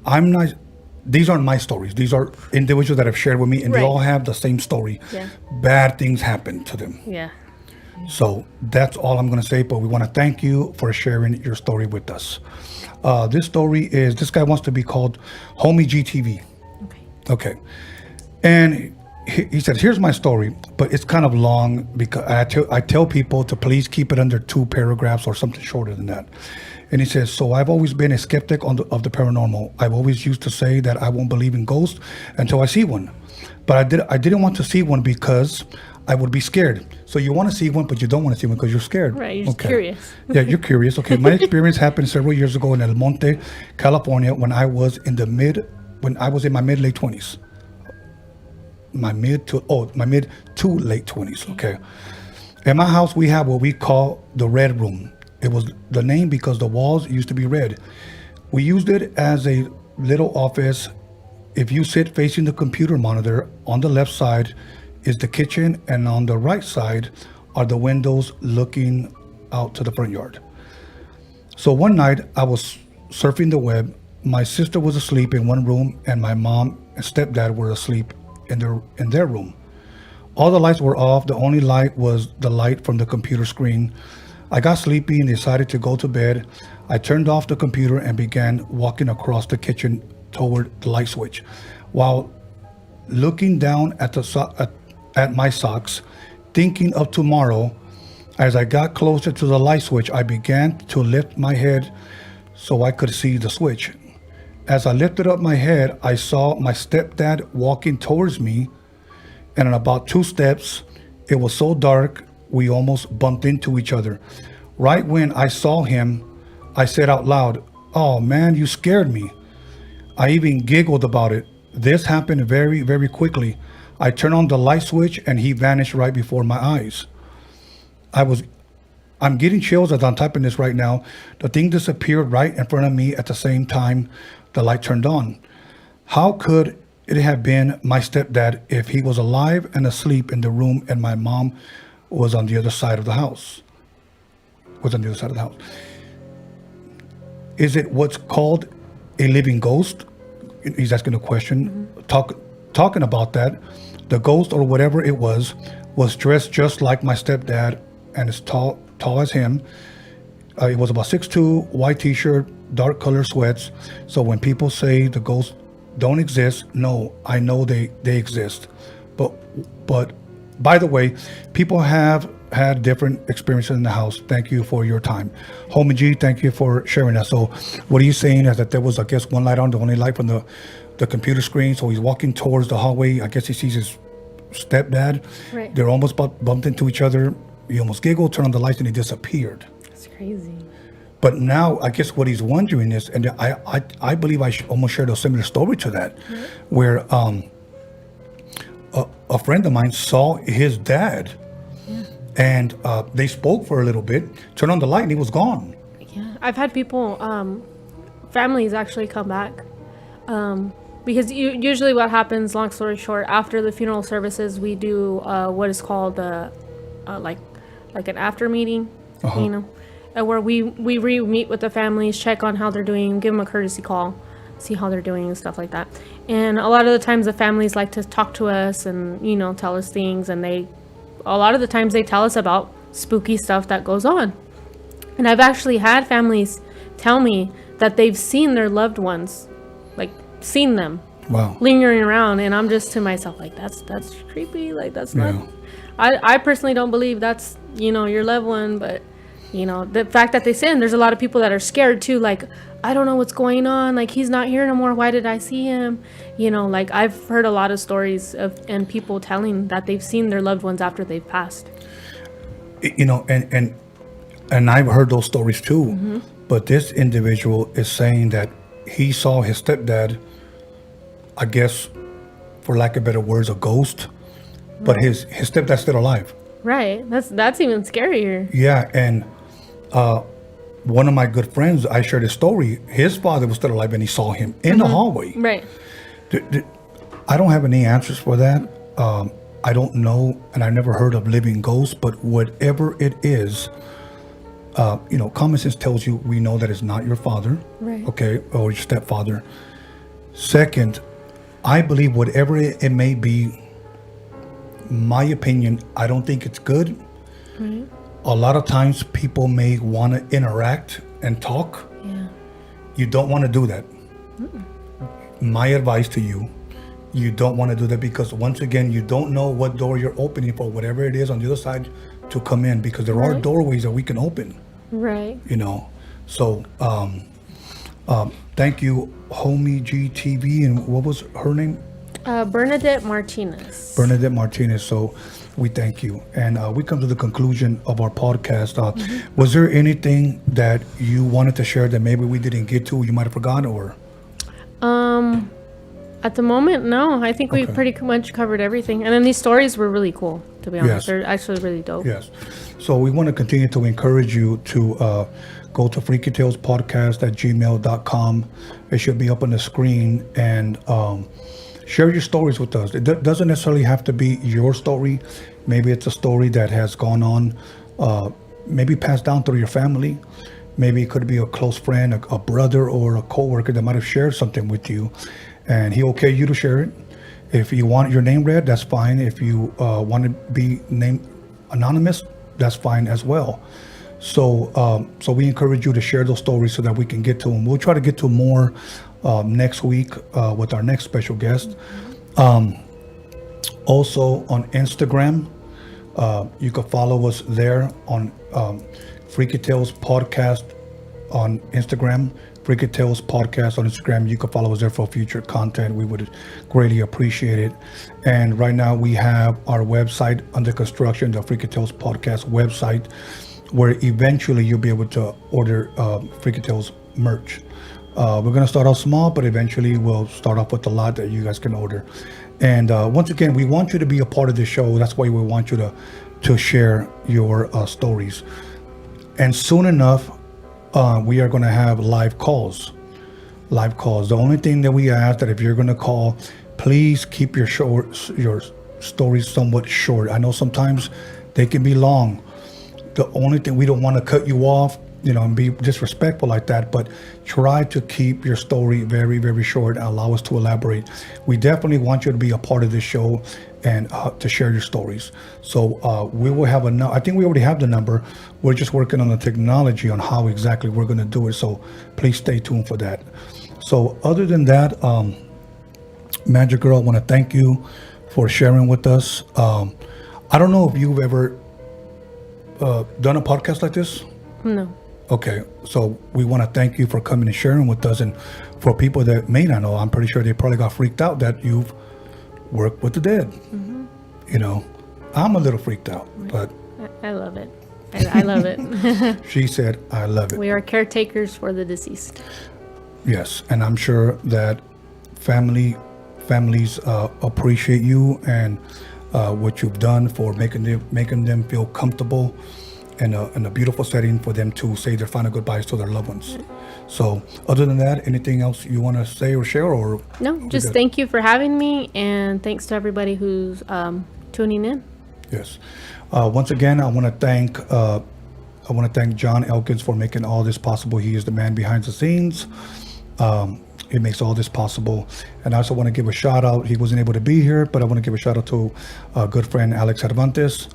I'm not, these aren't my stories. These are individuals that have shared with me, and they Right. all have the same story. Yeah. Bad things happen to them. Yeah. So that's all I'm going to say, but we want to thank you for sharing your story with us. This story is, this guy wants to be called Homie GTV. Okay. Okay. And he said, here's my story, but it's kind of long because I tell people to please keep it under 2 paragraphs or something shorter than that. And he says, so I've always been a skeptic of the paranormal. I've always used to say that I won't believe in ghosts until I see one. But I didn't want to see one because I would be scared. So you want to see one, but you don't want to see one because you're scared. Right. You're just curious. Yeah, you're curious. Okay, my experience happened several years ago in El Monte, California, when I was in my mid late 20s. My mid to late 20s. Okay. In my house, we have what we call the red room. It was the name because the walls used to be red. We used it as a little office. If you sit facing the computer monitor, on the left side is the kitchen, and on the right side are the windows looking out to the front yard. So one night I was surfing the web. My sister was asleep in one room, and my mom and stepdad were asleep in their room. All the lights were off. The only light was the light from the computer screen. I got sleepy and decided to go to bed. I turned off the computer and began walking across the kitchen toward the light switch. While looking down at my socks, thinking of tomorrow, as I got closer to the light switch, I began to lift my head so I could see the switch. As I lifted up my head, I saw my stepdad walking towards me, and in about 2 steps, it was so dark, we almost bumped into each other. Right when I saw him, I said out loud, "Oh man, you scared me." I even giggled about it. This happened very, very quickly. I turned on the light switch and he vanished right before my eyes. I'm getting chills as I'm typing this right now. The thing disappeared right in front of me at the same time the light turned on. How could it have been my stepdad if he was alive and asleep in the room and my mom was on the other side of the house? Is it what's called a living ghost? He's asking a question. Talking about that, the ghost or whatever it was dressed just like my stepdad and is tall as him. It was about 6'2", white t-shirt, dark color sweats. So when people say the ghosts don't exist, no, I know they exist. But by the way, people have had different experiences in the house. Thank you for your time. Homie G, thank you for sharing that. So what are you saying is that there was, I guess, one light on, the only light from the computer screen. So he's walking towards the hallway. I guess he sees his stepdad. Right. They're almost bumped into each other. He almost giggled, turned on the lights, and he disappeared. That's crazy. But now, I guess what he's wondering is, and I believe I almost shared a similar story to that, where a friend of mine saw his dad, and they spoke for a little bit, turned on the light, and he was gone. Yeah. I've had people, families actually come back. Because usually what happens, long story short, after the funeral services, we do what is called like an after meeting, you know, where we re-meet with the families, check on how they're doing, give them a courtesy call, see how they're doing and stuff like that. And a lot of the times the families like to talk to us and, you know, tell us things, and a lot of the times they tell us about spooky stuff that goes on. And I've actually had families tell me that they've seen their loved ones, like seen them lingering around, and I'm just to myself like, that's creepy, like that's not. I personally don't believe that's, you know, your loved one, but you know, the fact that they sin, there's a lot of people that are scared too, like, I don't know what's going on, like he's not here no more, why did I see him, you know, like I've heard a lot of stories and people telling that they've seen their loved ones after they've passed, you know, and I've heard those stories too. But this individual is saying that he saw his stepdad, I guess, for lack of better words, a ghost, but his stepdad's still alive. Right. That's even scarier. Yeah, and one of my good friends, I shared his story. His father was still alive, and he saw him in the hallway. Right. I don't have any answers for that. I don't know, and I never heard of living ghosts, but whatever it is, common sense tells you we know that it's not your father, Right. okay, or your stepfather. Second, I believe whatever it may be, my opinion, I don't think it's good. Right. A lot of times people may want to interact and talk. Yeah. You don't want to do that. My advice to you, you don't want to do that, because once again, you don't know what door you're opening for whatever it is on the other side to come in, because there are Right. doorways that we can open, Right. So thank you, Homie GTV, and what was her name? Bernadette Martinez. Bernadette Martinez. So we thank you. And we come to the conclusion of our podcast. Was there anything that you wanted to share that maybe we didn't get to, you might have forgotten, or? At the moment, no. I think we Okay. pretty much covered everything. And then these stories were really cool, to be honest. Yes. They're actually really dope. Yes. So we want to continue to encourage you to go to freakytalespodcast@gmail.com. It should be up on the screen, and share your stories with us. It doesn't necessarily have to be your story. Maybe it's a story that has gone on, maybe passed down through your family. Maybe it could be a close friend, a brother, or a coworker that might have shared something with you, and he okayed you to share it. If you want your name read, that's fine. If you want to be named anonymous, that's fine as well. So we encourage you to share those stories so that we can get to them. We'll try to get to more next week with our next special guest. Also on Instagram, you can follow us there on Freaky Tales Podcast on Instagram. Freaky Tales Podcast on Instagram. You can follow us there for future content. We would greatly appreciate it. And right now we have our website under construction, the Freaky Tales Podcast website, where eventually you'll be able to order Freaky Tales merch. We're going to start off small, but eventually we'll start off with a lot that you guys can order. And once again, we want you to be a part of the show. That's why we want you to share your stories. And soon enough, we are going to have live calls. The only thing that we ask that if you're going to call, please keep your stories somewhat short. I know sometimes they can be long. The only thing, we don't want to cut you off, and be disrespectful like that, but try to keep your story very, very short and allow us to elaborate. We definitely want you to be a part of this show and to share your stories. So we will have I think we already have the number. We're just working on the technology on how exactly we're going to do it. So please stay tuned for that. So other than that, Magic Girl, I want to thank you for sharing with us. I don't know if you've ever done a podcast like this. No. Okay, so we want to thank you for coming and sharing with us. And for people that may not know, I'm pretty sure they probably got freaked out that you've worked with the dead. Mm-hmm. I'm a little freaked out, but I love it. I love it. she said, I love it. We are caretakers for the deceased. Yes, and I'm sure that families appreciate you and what you've done for making them feel comfortable in a beautiful setting for them to say their final goodbyes to their loved ones. So other than that, anything else you want to say or share? Or no, just thank you for having me, and thanks to everybody who's tuning in. Yes. Once again, I want to thank John Elkins for making all this possible. He is the man behind the scenes. It makes all this possible. And I also want to give a shout out. He wasn't able to be here, but I want to give a shout out to a good friend, Alex Cervantes,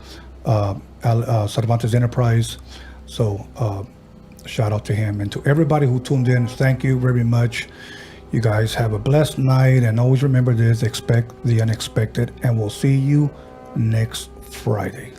Cervantes Enterprise. So shout out to him, and to everybody who tuned in. Thank you very much. You guys have a blessed night, and always remember this: expect the unexpected, and we'll see you next Friday.